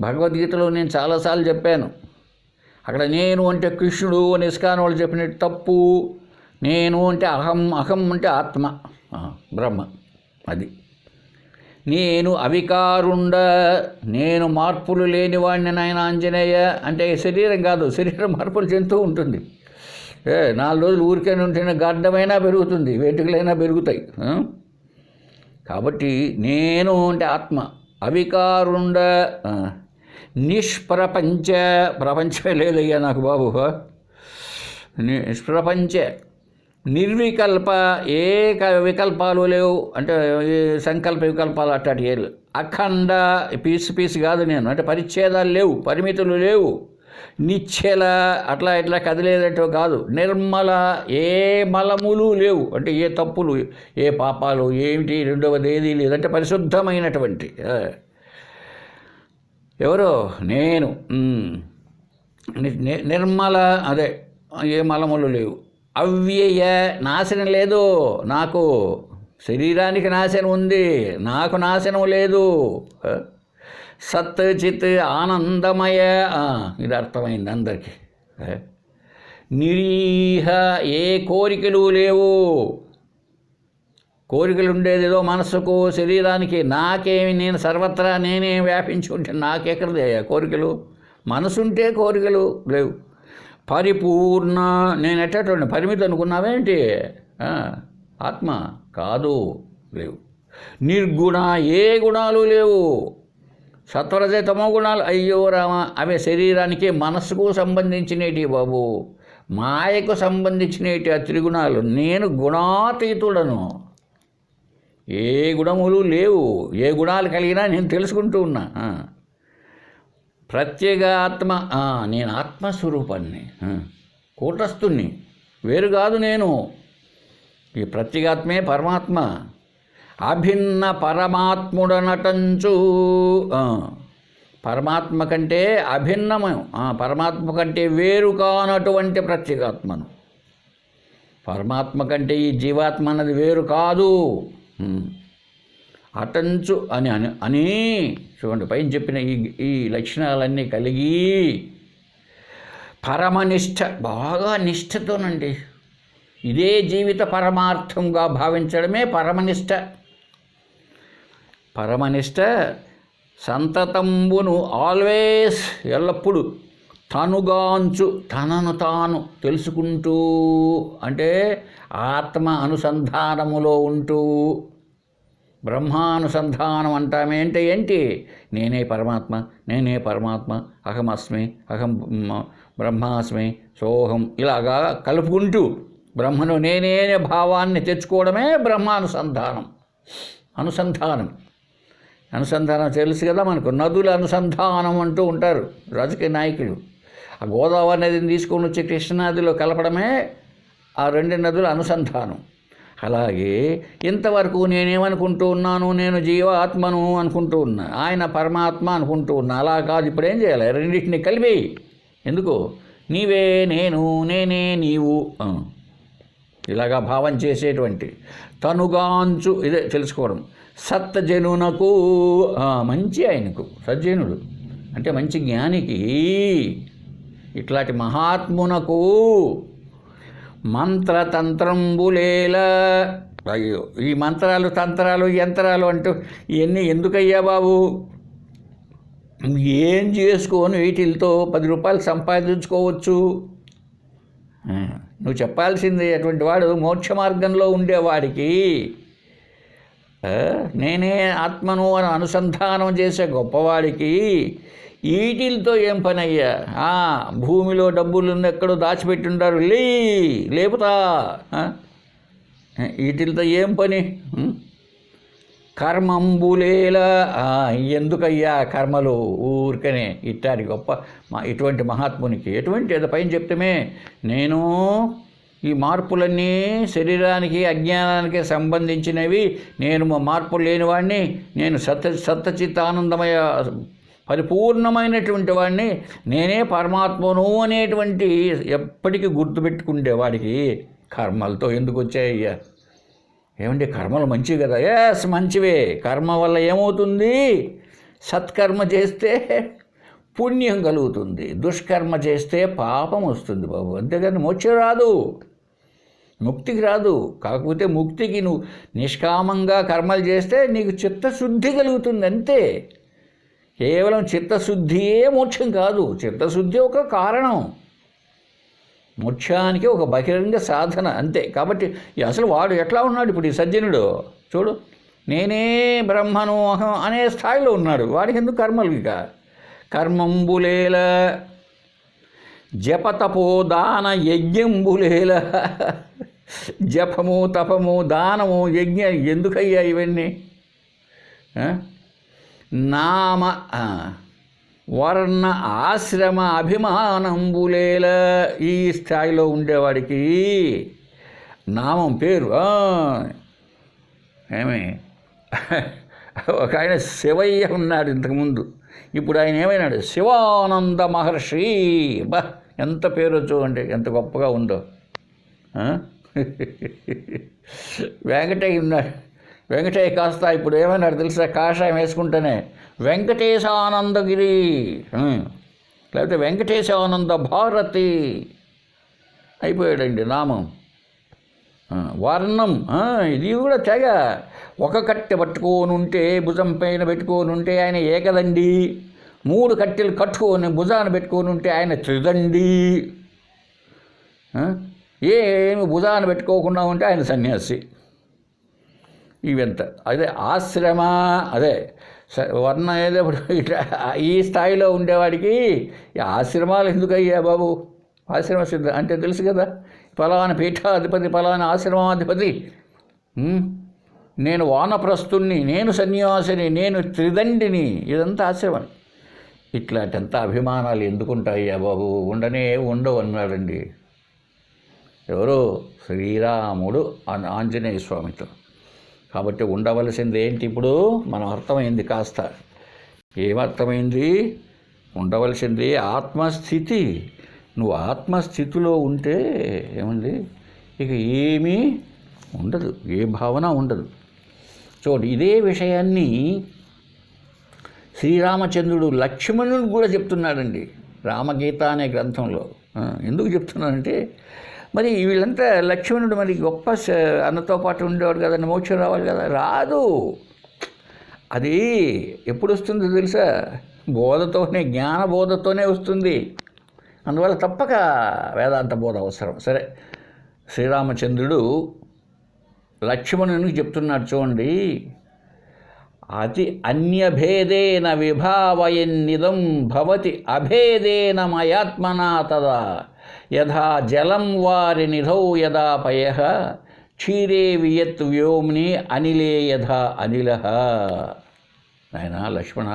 భగవద్గీతలో నేను చాలాసార్లు చెప్పాను. అక్కడ నేను అంటే కృష్ణుడు అని ఇస్కాన్ వాళ్ళు చెప్పినట్టు తప్పు. నేను అంటే అహం, అహం అంటే ఆత్మ, బ్రహ్మ. అది నేను అవికారుండ, నేను మార్పులు లేనివాడిని నాయన ఆంజనేయ అంటే శరీరం కాదు, శరీరం మార్పులు చెందుతూ ఉంటుంది. 4 రోజులు ఊరికైనా ఉంటేనే గడ్డమైనా పెరుగుతుంది, వెంట్రుకలైనా పెరుగుతాయి. కాబట్టి నేను అంటే ఆత్మ, అవికారుండ, నిష్ప్రపంచ, ప్రపంచమే లేదయ్యా నాకు బాబు, నిష్ప్రపంచ, నిర్వికల్ప, ఏ వికల్పాలు లేవు అంటే సంకల్ప వికల్పాలు అట్టాటి ఏళ్ళు, అఖండ, పీసు కాదు నేను అంటే పరిచ్ఛేదాలు లేవు, పరిమితులు లేవు, నిశ్చల, అట్లా ఇట్లా కదిలేదటో కాదు, నిర్మల, ఏ మలములు లేవు అంటే ఏ తప్పులు ఏ పాపాలు ఏమిటి రెండవది ఏది లేదంటే పరిశుద్ధమైనటువంటి ఎవరో నేను, నిర్మల, అదే ఏ మలములు లేవు, అవ్యయ, నాశనం లేదు నాకు, శరీరానికి నాశనం ఉంది, నాకు నాశనం లేదు, సత్ చిత్ ఆనందమయ, ఇది అర్థమైంది అందరికీ. నిరీహ, ఏ కోరికలు లేవు, కోరికలు ఉండేది ఏదో మనస్సుకు శరీరానికి, నాకేమి నేను సర్వత్రా నేనే వ్యాపించి ఉంటే నాకెక్కడదే కోరికలు, మనసుంటే కోరికలు లేవు. పరిపూర్ణ, నేను ఎట్టేటోండి పరిమితి అనుకున్నావేంటి, ఆత్మ కాదు, లేవు. నిర్గుణ, ఏ గుణాలు లేవు, సత్వరజ తమో గుణాలు అయ్యో రామ అవి శరీరానికి మనస్సుకు సంబంధించినవి బాబు, మాయకు సంబంధించినవి ఆ త్రిగుణాలు. నేను గుణాతీతుడను, ఏ గుణములు లేవు, ఏ గుణాలు కలిగినా నేను తెలుసుకుంటూ ఉన్నా. ప్రత్యేక ఆత్మ, నేను ఆత్మస్వరూపాన్ని, కూటస్థుణ్ణి, వేరు కాదు నేను. ఈ ప్రత్యేగాత్మే పరమాత్మ. అభిన్న పరమాత్ముడనటంచు, పరమాత్మ కంటే అభిన్నము, పరమాత్మ కంటే వేరు కానటువంటి ప్రత్యేగాత్మను. పరమాత్మ కంటే ఈ జీవాత్మ అన్నది వేరు కాదు. అటంచు అని అని అని చూడండి, పైన చెప్పిన ఈ లక్షణాలన్నీ కలిగి పరమనిష్ట, బాగా నిష్ఠతోనండి ఇదే జీవిత పరమార్థంగా భావించడమే పరమనిష్ట. పరమనిష్ట సంతతంబును, ఆల్వేస్, ఎల్లప్పుడూ తనుగాంచు, తనను తాను తెలుసుకుంటూ అంటే ఆత్మ అనుసంధానములో ఉంటూ. బ్రహ్మానుసంధానం అంటామేంటే ఏంటి? నేనే పరమాత్మ, నేనే పరమాత్మ, అహమస్మి, అహం బ్రహ్మాస్మి, సోహం, ఇలాగా కలుపుకుంటూ బ్రహ్మను నేనే భావాన్ని తెచ్చుకోవడమే బ్రహ్మానుసంధానం. అనుసంధానం తెలుసు కదా మనకు, నదుల అనుసంధానం అంటూ ఉంటారు రాజకీయ నాయకులు. ఆ గోదావరి నదిని తీసుకొని వచ్చి కృష్ణానదిలో కలపడమే ఆ 2 నదుల అనుసంధానం. అలాగే ఇంతవరకు నేనేమనుకుంటూ ఉన్నాను, నేను జీవాత్మను అనుకుంటూ ఉన్నా, ఆయన పరమాత్మ అనుకుంటూ ఉన్నా. అలా కాదు, ఇప్పుడు ఏం చేయాలి? రెండింటిని కలిపి. ఎందుకు? నీవే నేను, నేనే నీవు, ఇలాగా భావం చేసేటువంటి తనుగాంచు, ఇదే తెలుసుకోవడం. సత్జనునకు, మంచి ఆయనకు, సజ్జనుడు అంటే మంచి జ్ఞానికి, ఇట్లాంటి మహాత్మునకు మంత్రతంత్రంబులేల, అయ్యో ఈ మంత్రాలు తంత్రాలు యంత్రాలు అంటూ ఇవన్నీ ఎందుకయ్యా బాబు? ఏం చేసుకొని వీటితో 10 రూపాయలు సంపాదించుకోవచ్చు. నువ్వు చెప్పాల్సింది అటువంటి వాడు మోక్ష మార్గంలో ఉండేవాడికి నేనే ఆత్మను అని అనుసంధానం చేసే గొప్పవాడికి ఈటిలతో ఏం పని అయ్యా? భూమిలో డబ్బులు ఎక్కడో దాచిపెట్టుంటారు, లేపుతా. వీటితో ఏం పని? కర్మంబులేలా ఎందుకయ్యా కర్మలు ఊరికనే ఇట్టారి గొప్ప ఇటువంటి మహాత్మునికి ఎటువంటి పైన చెప్తామే, నేను ఈ మార్పులన్నీ శరీరానికి అజ్ఞానానికి సంబంధించినవి, నేను మార్పులు లేనివాడిని, నేను సత్తచిత్ ఆనందమయ పరిపూర్ణమైనటువంటి వాడిని, నేనే పరమాత్మను అనేటువంటి ఎప్పటికీ గుర్తుపెట్టుకుండేవాడికి కర్మలతో ఎందుకు వచ్చాయ్యా? ఏమంటే కర్మలు మంచివి కదా? ఎస్, మంచివే. కర్మ వల్ల ఏమవుతుంది? సత్కర్మ చేస్తే పుణ్యం కలుగుతుంది, దుష్కర్మ చేస్తే పాపం వస్తుంది బాబు. అంతేగాని మోక్షం రాదు, ముక్తికి రాదు. కాకపోతే ముక్తికి నువ్వు నిష్కామంగా కర్మలు చేస్తే నీకు చిత్తశుద్ధి కలుగుతుంది అంతే. కేవలం చిత్తశుద్ధియే మోక్షం కాదు, చిత్తశుద్ధి ఒక కారణం, మోక్షానికి ఒక బహిరంగ సాధన అంతే. కాబట్టి అసలు వాడు ఎట్లా ఉన్నాడు ఇప్పుడు? ఈ సజ్జనుడు చూడు, నేనే బ్రహ్మను అహం అనే స్థాయిలో ఉన్నాడు. వాడికి ఎందుకు కర్మలు? ఇక కర్మంబులేల జపతపో దాన యజ్ఞంబులేల, జపము తపము దానము యజ్ఞం ఎందుకయ్యా ఇవన్నీ? నామ వర్ణ ఆశ్రమ అభిమానంబులేల, ఈ స్థాయిలో ఉండేవాడికి నామం పేరు ఏమి ఒక ఆయన శివయ్య ఉన్నాడు ఇంతకుముందు, ఇప్పుడు ఆయన ఏమైనాడు? శివానంద మహర్షి. బా, ఎంత పేరు చూడండి, ఎంత గొప్పగా ఉందో. వెంకటయ్య ఉన్నాడు, వెంకటయ్య కాస్త ఇప్పుడు ఏమైనాడు తెలుసా? కాషాయం వేసుకుంటేనే వెంకటేశానందగిరి, లేకపోతే వెంకటేశానంద భారతి అయిపోయాడండి నామం. వర్ణం ఇది కూడా తెగ. ఒక కట్టె పట్టుకోనుంటే భుజం పైన పెట్టుకోనుంటే ఆయన ఏకదండి, 3 కట్టెలు కట్టుకొని భుజాన్ని పెట్టుకోనుంటే ఆయన త్రిదండి, ఏమి భుజాన్ని పెట్టుకోకుండా ఉంటే ఆయన సన్యాసి. ఇవంత అదే ఆశ్రమ, అదే వర్ణ ఏదో ఈ స్థాయిలో ఉండేవాడికి ఆశ్రమాలు ఎందుకయ్యా బాబు? ఆశ్రమ సిద్ధ అంటే తెలుసు కదా, ఫలానా పీఠాధిపతి, ఫలానా ఆశ్రమాధిపతి, నేను వానప్రస్తుని, నేను సన్యాసిని, నేను త్రిదండిని, ఇదంతా ఆశ్రమం. ఇట్లాంటంత అభిమానాలు ఎందుకుంటాయ్యా బాబు? ఉండవు అన్నాడండి ఎవరో శ్రీరాముడు ఆంజనేయ స్వామితో. కాబట్టి ఉండవలసింది ఏంటి ఇప్పుడు? మనం అర్థమైంది కాస్త. ఏమర్థమైంది? ఉండవలసింది ఆత్మస్థితి. నువ్వు ఆత్మస్థితిలో ఉంటే ఏమండి, ఇక ఏమీ ఉండదు, ఏ భావన ఉండదు. చూడండి, ఇదే విషయాన్ని శ్రీరామచంద్రుడు లక్ష్మణుడు కూడా చెప్తున్నాడండి రామగీత అనే గ్రంథంలో. ఎందుకు చెప్తున్నానంటే, మరి వీళ్ళంతా లక్ష్మణుడు మరి గొప్ప అన్నతో పాటు ఉండేవాడు కదండి, మోక్షం రావాలి కదా, రాదు. అది ఎప్పుడు వస్తుందో తెలుసా? బోధతోనే, జ్ఞానబోధతోనే వస్తుంది. అందువల్ల తప్పక వేదాంత బోధ అవసరం. సరే, శ్రీరామచంద్రుడు లక్ష్మణునికి చెప్తున్నాడు చూడండి, అతి అన్యభేదేన విభావయన్నిదం భవతి అభేదేన మయాత్మనా తదా యథా జలం వారి నిధౌ యదా పయః క్షీరే వియత్ వ్యోమ్ని అనిలే యథా అనిలః. నాయనా లక్ష్మణ,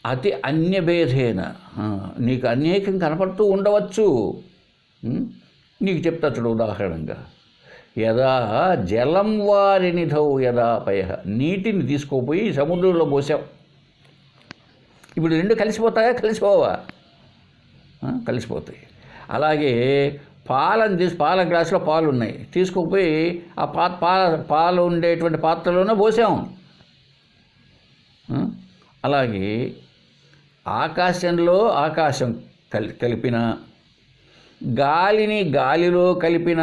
అతి అన్యభేదేన, నీకు అనేకం కనపడుతూ ఉండవచ్చు. నీకు చెప్తా చూడు ఉదాహరణగా, యదా జలం వారి నిధౌ యదా పయః, నీటిని తీసుకోపోయి సముద్రంలో పోసావు. ఇప్పుడు 2 కలిసిపోతాయా? కలిసిపోవా? కలిసిపోతాయి. అలాగే పాల గ్లాసులో పాలు ఉన్నాయి, తీసుకుపోయి ఆ పాలు ఉండేటువంటి పాత్రలోనే పోసాం. అలాగే ఆకాశంలో ఆకాశం కలిపిన, గాలిని గాలిలో కలిపిన,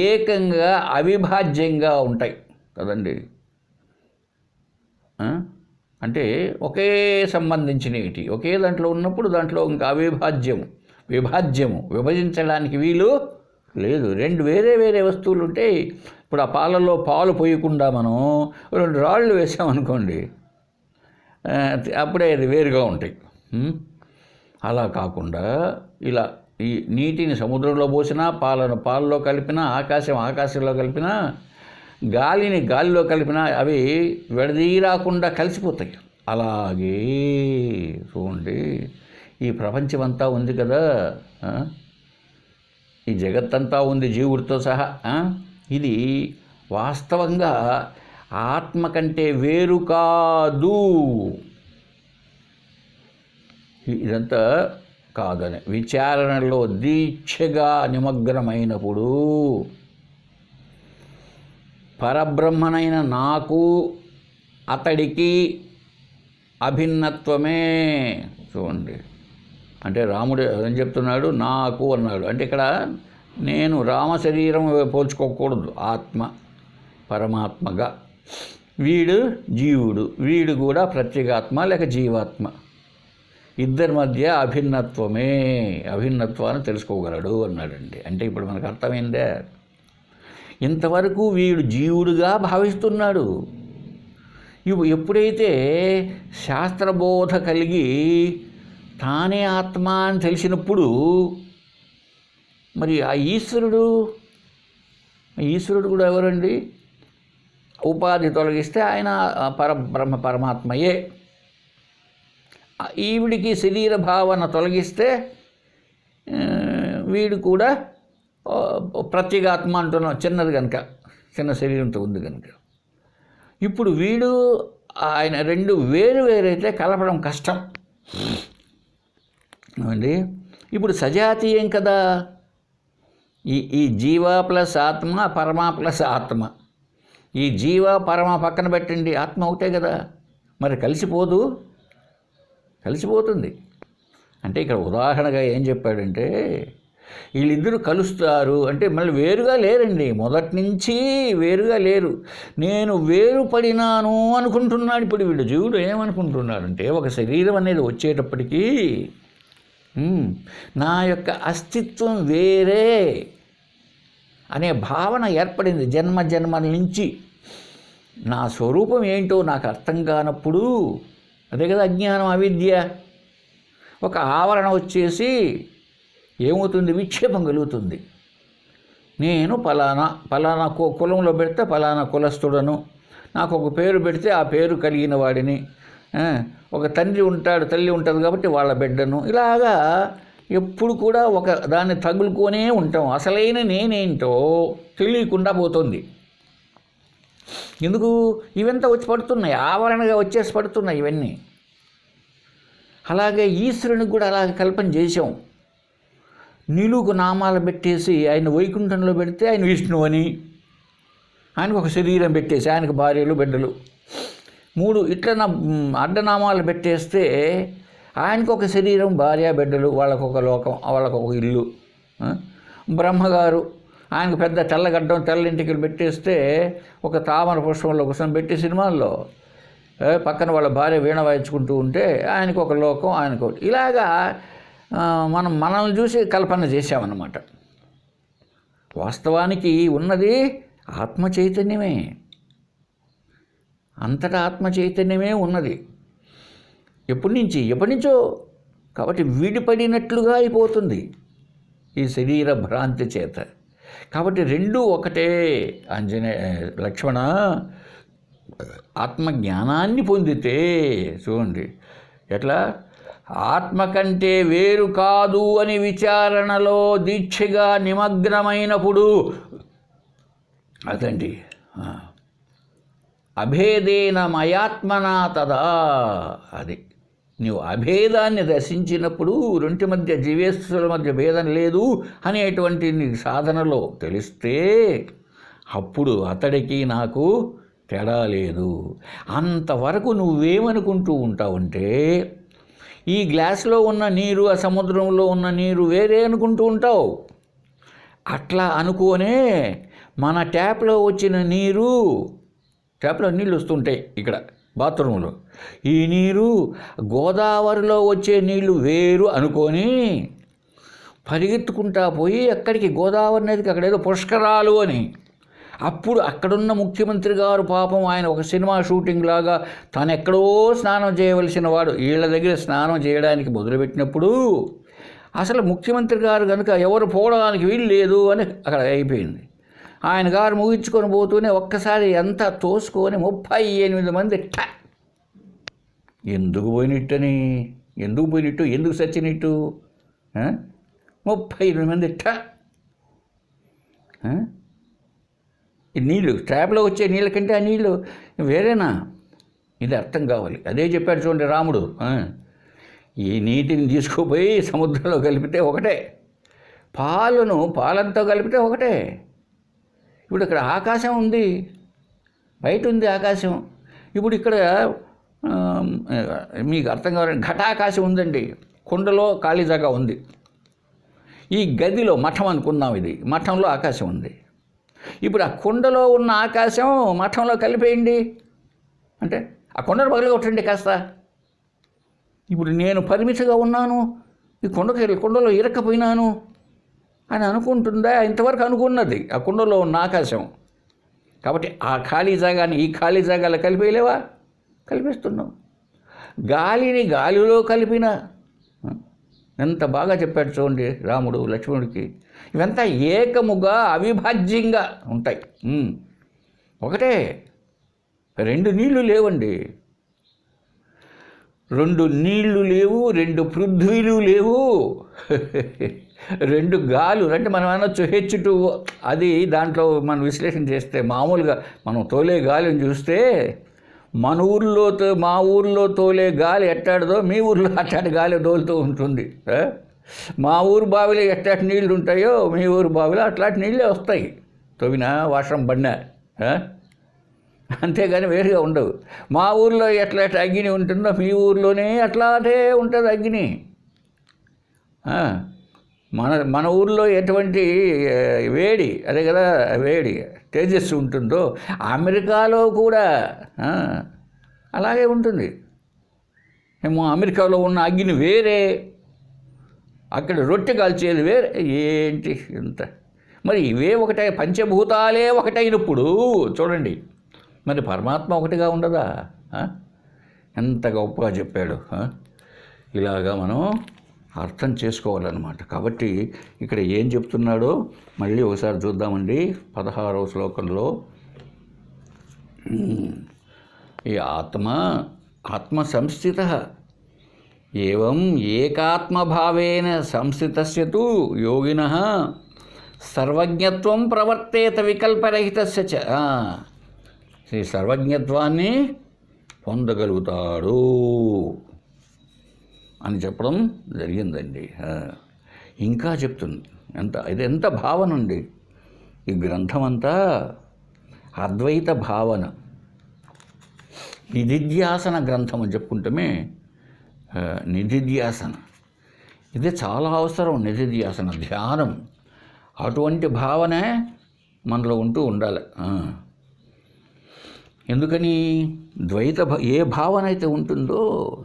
ఏకంగా అవిభాజ్యంగా ఉంటాయి కదండి. అంటే ఒకే సంబంధించినవి, ఒకే దాంట్లో ఉన్నప్పుడు దాంట్లో ఇంకా విభాజ్యము, విభజించడానికి వీలు లేదు. రెండు వేరే వేరే వస్తువులు ఉంటే ఇప్పుడు ఆ పాలల్లో పాలు పోయకుండా మనం 2 రాళ్ళు వేసామనుకోండి, అప్పుడే అది వేరుగా ఉంటాయి. అలా కాకుండా ఇలా ఈ నీటిని సముద్రంలో పోసినా, పాలను పాలలో కలిపినా, ఆకాశంలో కలిపినా, గాలిని గాలిలో కలిపినా అవి విడదీయరాకుండా కలిసిపోతాయి. అలాగే చూడండి, ఈ ప్రపంచమంతా ఉంది కదా, ఈ జగత్తంతా ఉంది జీవుడితో సహా. ఇది వాస్తవంగా ఆత్మ కంటే వేరు కాదు. ఇదంతా కాదని విచారణలో దీక్షగా నిమగ్నమైనప్పుడు పరబ్రహ్మనైన నాకు అతడికి అభిన్నత్వమే. చూడండి, అంటే రాముడు ఏం చెప్తున్నాడు, నాకు అన్నాడు అంటే ఇక్కడ నేను రామ శరీరం పోల్చుకోకూడదు, ఆత్మ పరమాత్మగా, వీడు జీవుడు, వీడు కూడా ప్రత్యేగాత్మ లేక జీవాత్మ, ఇద్దరి మధ్య అభిన్నత్వాన్ని తెలుసుకోగలడు అన్నాడండి. అంటే ఇప్పుడు మనకు అర్థమైందే, ఇంతవరకు వీడు జీవుడుగా భావిస్తున్నాడు. ఎప్పుడైతే శాస్త్రబోధ కలిగి తానే ఆత్మ అని తెలిసినప్పుడు మరి ఆ ఈశ్వరుడు కూడా ఎవరండి? ఉపాధి తొలగిస్తే ఆయన పరమాత్మయే. ఈవిడికి శరీర భావన తొలగిస్తే వీడు కూడా ప్రత్యేగాత్మ అంటున్నాం, చిన్నది కనుక, చిన్న శరీరంతో ఉంది కనుక. ఇప్పుడు వీడు ఆయన రెండు వేరైతే కలపడం కష్టం అండి. ఇప్పుడు సజాతీయం కదా, ఈ జీవ ప్లస్ ఆత్మ, పరమ ప్లస్ ఆత్మ. ఈ జీవ పరమ పక్కన పెట్టండి, ఆత్మ ఒకటే కదా, మరి కలిసిపోతుంది. అంటే ఇక్కడ ఉదాహరణగా ఏం చెప్పాడంటే, వీళ్ళిద్దరూ కలుస్తారు అంటే మళ్ళీ వేరుగా లేరండి, మొదటి నుంచి వేరుగా లేరు. నేను వేరుపడినాను అనుకుంటున్నాడు. ఇప్పుడు వీడు జీవుడు ఏమనుకుంటున్నాడంటే, ఒక శరీరం అనేది వచ్చేటప్పటికీ నా యొక్క అస్తిత్వం వేరే అనే భావన ఏర్పడింది. జన్మల నుంచి నా స్వరూపం ఏంటో నాకు అర్థం కానప్పుడు, అదే కదా అజ్ఞానం, అవిద్య. ఒక ఆవరణ వచ్చేసి ఏమవుతుంది, విక్షేపం కలుగుతుంది. నేను పలానా కులంలో పెడితే పలానా కులస్తుడను, నాకు ఒక పేరు పెడితే ఆ పేరు కలిగిన వాడిని, ఒక తండ్రి ఉంటాడు, తల్లి ఉంటుంది కాబట్టి వాళ్ళ బిడ్డను, ఇలాగా ఎప్పుడు కూడా ఒక దాన్ని తగులుకొనే ఉంటాం. అసలైన నేనేంటో తెలియకుండా పోతుంది. ఎందుకు? ఇవంతా వచ్చి పడుతున్నాయి, ఆవరణగా వచ్చేసి పడుతున్నాయి ఇవన్నీ. అలాగే ఈశ్వరునికి కూడా అలాగే కల్పన చేశాం. నిలువుకు నామాలు పెట్టేసి ఆయన వైకుంఠంలో పెడితే ఆయన విష్ణువు అని, ఆయనకు ఒక శరీరం పెట్టేసి ఆయనకు భార్యలు బిడ్డలు, 3 ఇట్లా అడ్డనామాలు పెట్టేస్తే ఆయనకు ఒక శరీరం, భార్య బిడ్డలు, వాళ్ళకొక లోకం, వాళ్ళకొక ఇల్లు. బ్రహ్మగారు ఆయనకు పెద్ద తెల్లగడ్డం, తెల్లింటికి పెట్టేస్తే ఒక తామర పుష్పంలో కోసం పెట్టి సినిమాల్లో పక్కన వాళ్ళ భార్య వీణ వాయించుకుంటూ ఉంటే ఆయనకు ఒక లోకం, ఆయనకు ఒకటి. ఇలాగా మనల్ని చూసి కల్పన చేశామన్నమాట. వాస్తవానికి ఉన్నది ఆత్మ చైతన్యమే, అంతటా ఆత్మ చైతన్యమే ఉన్నది. ఎప్పటి నుంచో. కాబట్టి విడిపడినట్లుగా అయిపోతుంది ఈ శరీర భ్రాంతి చేత. కాబట్టి రెండూ ఒకటే. లక్ష్మణ, ఆత్మజ్ఞానాన్ని పొందితే చూడండి ఎట్లా, ఆత్మ కంటే వేరు కాదు అని విచారణలో దీక్షగా నిమగ్నమైనప్పుడు అదండి అభేదేన మయాత్మనా తదా. అది నీవు అభేదాన్ని దర్శించినప్పుడు, రెంటి మధ్య జీవేశ్వరుల మధ్య భేదం లేదు అనేటువంటి నీ సాధనలో తెలిస్తే అప్పుడు అతడికి నాకు తేడా లేదు. అంతవరకు నువ్వేమనుకుంటూ ఉంటావంటే, ఈ గ్లాసులో ఉన్న నీరు ఆ సముద్రంలో ఉన్న నీరు వేరే అనుకుంటూ ఉంటావు. అట్లా అనుకోనే మన ట్యాప్లో వచ్చిన నీరు, ట్యాప్లో నీళ్ళు వస్తుంటాయి ఇక్కడ బాత్రూంలో, ఈ నీరు గోదావరిలో వచ్చే నీళ్లు వేరు అనుకొని పరిగెత్తుకుంటా పోయి అక్కడికి గోదావరి నదికి అక్కడేదో పుష్కరాలు అని. అప్పుడు అక్కడున్న ముఖ్యమంత్రి గారు పాపం ఆయన ఒక సినిమా షూటింగ్ లాగా తను ఎక్కడో స్నానం చేయవలసిన వాడు వీళ్ళ దగ్గర స్నానం చేయడానికి మొదలుపెట్టినప్పుడు అసలు ముఖ్యమంత్రి గారు కనుక ఎవరు పోవడానికి వీలు లేదు అని అక్కడ అయిపోయింది. ఆయన గారు ముగించుకొని పోతూనే ఒక్కసారి ఎంత తోసుకొని 38 మంది ఎందుకు పోయినట్టని, ఎందుకు చచ్చినట్టు 38 మంది ఈ నీళ్ళు ట్రాప్లో వచ్చే నీళ్ళ కంటే ఆ నీళ్ళు వేరేనా? ఇది అర్థం కావాలి. అదే చెప్పాడు చూడండి రాముడు, ఈ నీటిని తీసుకుపోయి సముద్రంలో కలిపితే ఒకటే, పాలంతో కలిపితే ఒకటే. ఇప్పుడు ఇక్కడ ఆకాశం ఉంది, బయట ఉంది ఆకాశం. ఇప్పుడు ఇక్కడ మీకు అర్థం కావాలంటే ఘటాకాశం ఉందండి, కుండలో ఖాళీ జాగా ఉంది. ఈ గదిలో మఠం అనుకుందాం, ఇది మఠంలో ఆకాశం ఉంది. ఇప్పుడు ఆ కుండలో ఉన్న ఆకాశం మఠంలో కలిపేయండి అంటే ఆ కుండను పగలగొట్టండి కాస్త. ఇప్పుడు నేను పరిమితిగా ఉన్నాను, ఈ కుండలో ఇరక్కపోయినాను అని అనుకుంటుందా? ఇంతవరకు అనుకున్నది ఆ కుండలో ఉన్న ఆకాశం. కాబట్టి ఆ ఖాళీ జాగాని ఈ ఖాళీ జాగాలో కలిపేయలేవా? కలిపేస్తున్నాం. గాలిని గాలిలో కలిపిన ఎంత బాగా చెప్పాడు చూడండి రాముడు లక్ష్మణుడికి. ఇవంతా ఏకముగా అవిభాజ్యంగా ఉంటాయి. ఒకటే, 2 నీళ్లు లేవండి, 2 నీళ్లు లేవు, 2 పృథ్వీలు లేవు, 2 గాలు అంటే మనం అనొచ్చు H2. అది దాంట్లో మనం విశ్లేషణ చేస్తే మామూలుగా మనం తోలే గాలిని చూస్తే మా ఊర్లో తోలే గాలి ఎట్టాడదో మీ ఊర్లో అట్టాటి గాలి తోలుతూ ఉంటుంది. మా ఊరు బావిలో ఎట్లాంటి నీళ్ళు ఉంటాయో మీ ఊరు బావిలో అట్లాంటి నీళ్ళే వస్తాయి, తవ్వినా వాషం పడినా. అంతేగాని వేరుగా ఉండవు. మా ఊర్లో ఎట్లాంటి అగ్ని ఉంటుందో మీ ఊర్లోనే అట్లాంటే ఉంటుంది అగ్ని. మన ఊర్లో ఎటువంటి వేడి, అదే కదా వేడి తేజస్సు ఉంటుందో అమెరికాలో కూడా అలాగే ఉంటుంది. ఏమో అమెరికాలో ఉన్న అగ్ని వేరే, అక్కడ రొట్టె కాల్చేది వేరే. ఏంటి ఇంత మరి ఇవే ఒకటే, పంచభూతాలే ఒకటైనప్పుడు చూడండి మరి పరమాత్మ ఒకటిగా ఉండదా? ఎంత గొప్పగా చెప్పాడు. ఇలాగా మనం అర్థం చేసుకోవాలన్నమాట. కాబట్టి ఇక్కడ ఏం చెప్తున్నాడో మళ్ళీ ఒకసారి చూద్దామండి. 16వ శ్లోకంలో ఈ ఆత్మ సంస్థిత ఏవం ఏకాత్మభావేన సంస్థితస్య తు యోగినః సర్వజ్ఞత్వం ప్రవర్తేత వికల్పరహితస్య చ. ఈ సర్వజ్ఞత్వాన్ని పొందగలుగుతాడు అని చెప్పడం జరిగిందండి. ఇంకా చెప్తుంది ఎంత భావన ఉంది ఈ గ్రంథం అంతా. అద్వైత భావన, నిధిధ్యాసన గ్రంథం అని చెప్పుకుంటామే, నిధిధ్యాసన ఇది చాలా అవసరం. నిధిధ్యాసన ధ్యానం, అటువంటి భావనే మనలో ఉంటూ ఉండాలి. ఎందుకని ఏ భావన అయితే ఉంటుందో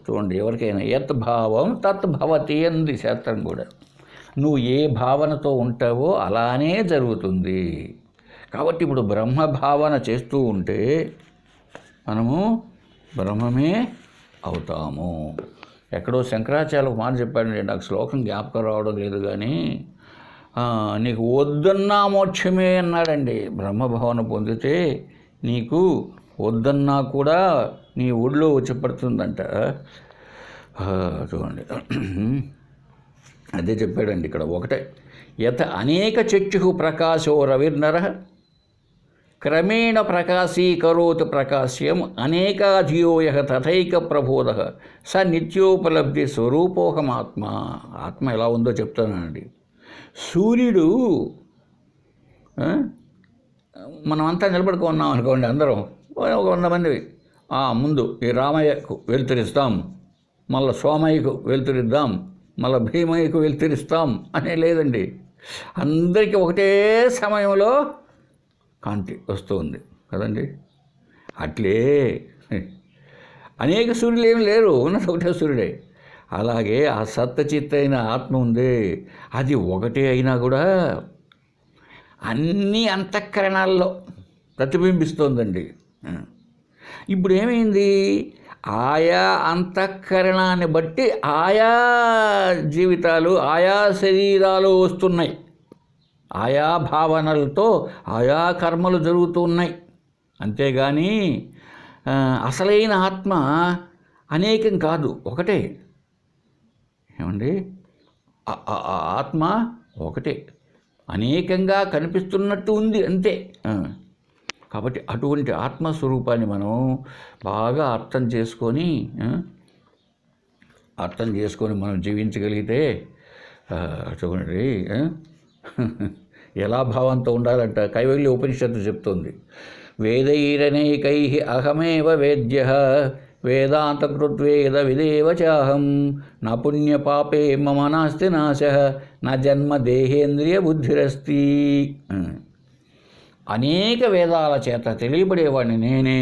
చూడండి, ఎవరికైనా యత్ భావం తత్ భవతి అంది శాస్త్రం కూడా. నువ్వు ఏ భావనతో ఉంటావో అలానే జరుగుతుంది. కాబట్టి ఇప్పుడు బ్రహ్మ భావన చేస్తూ ఉంటే మనము బ్రహ్మమే అవుతాము. ఎక్కడో శంకరాచార్య ఒక మాట చెప్పాడండి, నాకు శ్లోకం జ్ఞాపకం రావడం లేదు కానీ, నీకు వద్దన్నా మోక్షమే అన్నాడండి. బ్రహ్మభావన పొందితే నీకు వద్దన్నా కూడా నీ ఒడిలో వచ్చి పడుతుందంట. చూడండి అదే చెప్పాడండి ఇక్కడ. ఒకటే, యత్ అనేక చక్షు ప్రకాశో రవిర్నర క్రమేణ ప్రకాశీకరోతు ప్రకాశ్యం అనేకాధియో యః తథైక ప్రబోధ స నిత్యోపలబ్ధి స్వరూపోహమాత్మ. ఆత్మ ఎలా ఉందో చెప్తానండి. సూర్యుడు మనమంతా నిలబడుకున్నాం అనుకోండి, అందరం ఒక 100 మంది ముందు ఈ రామయ్యకు వెలుతురిస్తాం, మళ్ళీ సోమయ్యకు వెలుతురిద్దాం, మళ్ళీ భీమయ్యకు వెలుతురిస్తాం అనే లేదండి. అందరికీ ఒకటే సమయంలో కాంతి వస్తుంది కదండి. అట్లే అనేక సూర్యులు ఏమి లేరు, ఉన్నది ఒకటే సూర్యుడే. అలాగే ఆ సత్చిత్ అయిన ఆత్మ ఉంది, అది ఒకటే అయినా కూడా అన్ని అంతఃకరణాల్లో ప్రతిబింబిస్తోందండి. ఇప్పుడు ఏమైంది, ఆయా అంతఃకరణాన్ని బట్టి ఆయా జీవితాలు, ఆయా శరీరాలు వస్తున్నాయి, ఆయా భావనలతో ఆయా కర్మలు జరుగుతూ ఉన్నాయి. అంతేగాని అసలైన ఆత్మ అనేకం కాదు, ఒకటే. ఏమండి, ఆత్మ ఒకటే, అనేకంగా కనిపిస్తున్నట్టు ఉంది అంతే. కాబట్టి అటువంటి ఆత్మస్వరూపాన్ని మనం బాగా అర్థం చేసుకొని మనం జీవించగలిగితే చూడండి ఎలా భావంతో ఉండాలంట కైవల్య ఉపనిషత్తు చెప్తుంది. వేదైరనేకై అహమేవ వేద్య వేదాంతకృద్వేద విదేవ చాహం నా పుణ్యపాపే మమ నాస్తి నాశ నా జన్మ దేహేంద్రియ బుద్ధిరస్తి. అనేక వేదాల చేత తెలియబడేవాడిని నేనే.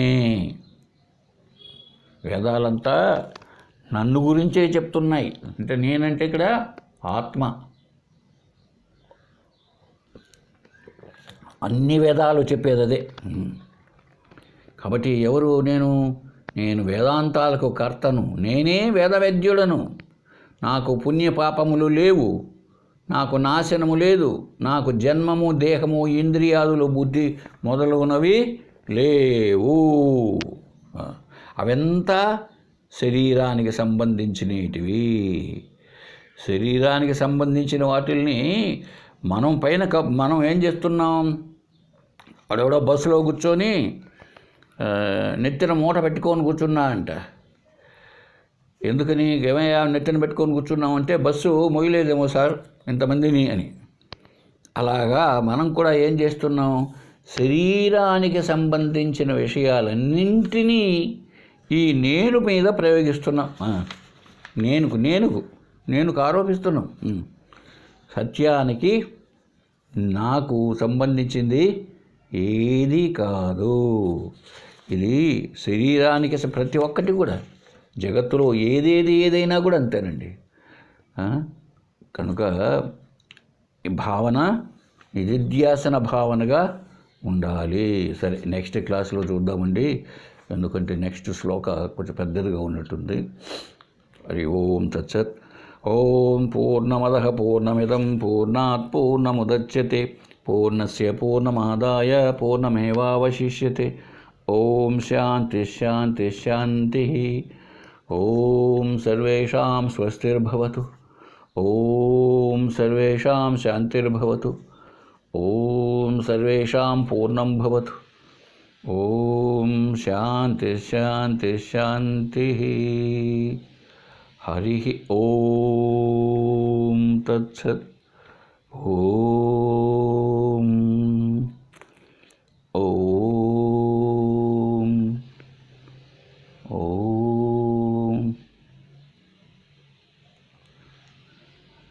వేదాలంతా నన్ను గురించే చెప్తున్నాయి. అంటే నేనంటే ఇక్కడ ఆత్మ. అన్ని వేదాలు చెప్పేది అదే. కాబట్టి ఎవరు నేను వేదాంతాలకు కర్తను, నేనే వేదవేద్యుడను, నాకు పుణ్యపాపములు లేవు, నాకు నాశనము లేదు, నాకు జన్మము దేహము ఇంద్రియాదులు బుద్ధి మొదలగునవి లేవు. అవంతా శరీరానికి సంబంధించినటివి. శరీరానికి సంబంధించిన వాటిల్ని మనం ఏం చేస్తున్నాం, వాడెవడో బస్సులో కూర్చొని నెత్తిన మూట పెట్టుకొని కూర్చున్నా అంట. ఎందుకని, ఏమయ్యా నెత్తిన పెట్టుకొని కూర్చున్నామంటే బస్సు మొయ్యలేదేమో సార్ ఇంతమందిని అని. అలాగా మనం కూడా ఏం చేస్తున్నాం, శరీరానికి సంబంధించిన విషయాలన్నింటినీ ఈ నేను మీద ప్రయోగిస్తున్నాం. నేనుకు ఆరోపిస్తున్నాం. సత్యానికి నాకు సంబంధించింది ఏది కాదు. ఇది శరీరానికి ప్రతి ఒక్కటి కూడా, జగత్తులో ఏదైనా కూడా అంతేనండి. కనుక ఈ భావన నిధిధ్యాసన భావనగా ఉండాలి. సరే, నెక్స్ట్ క్లాస్లో చూద్దామండి, ఎందుకంటే నెక్స్ట్ శ్లోక కొంచెం పెద్దదిగా ఉన్నట్టుంది. హరి ఓం తత్సత్. ఓం పూర్ణమదః పూర్ణమిదం పూర్ణాత్ పూర్ణముదచ్యతే పూర్ణస్య పూర్ణమాదాయ పూర్ణమేవావశిష్యతే. ఓం శాంతి శాంతి శాంతి. ఓం సర్వేషాం స్వస్తిర్భవతు. ఓం సర్వేషాం శాంతిర్భవతు. ఓం సర్వేషాం పూర్ణం భవతు. ఓం శాంతి శాంతి శాంతి. హరి ఓం తత్సత్. ఓం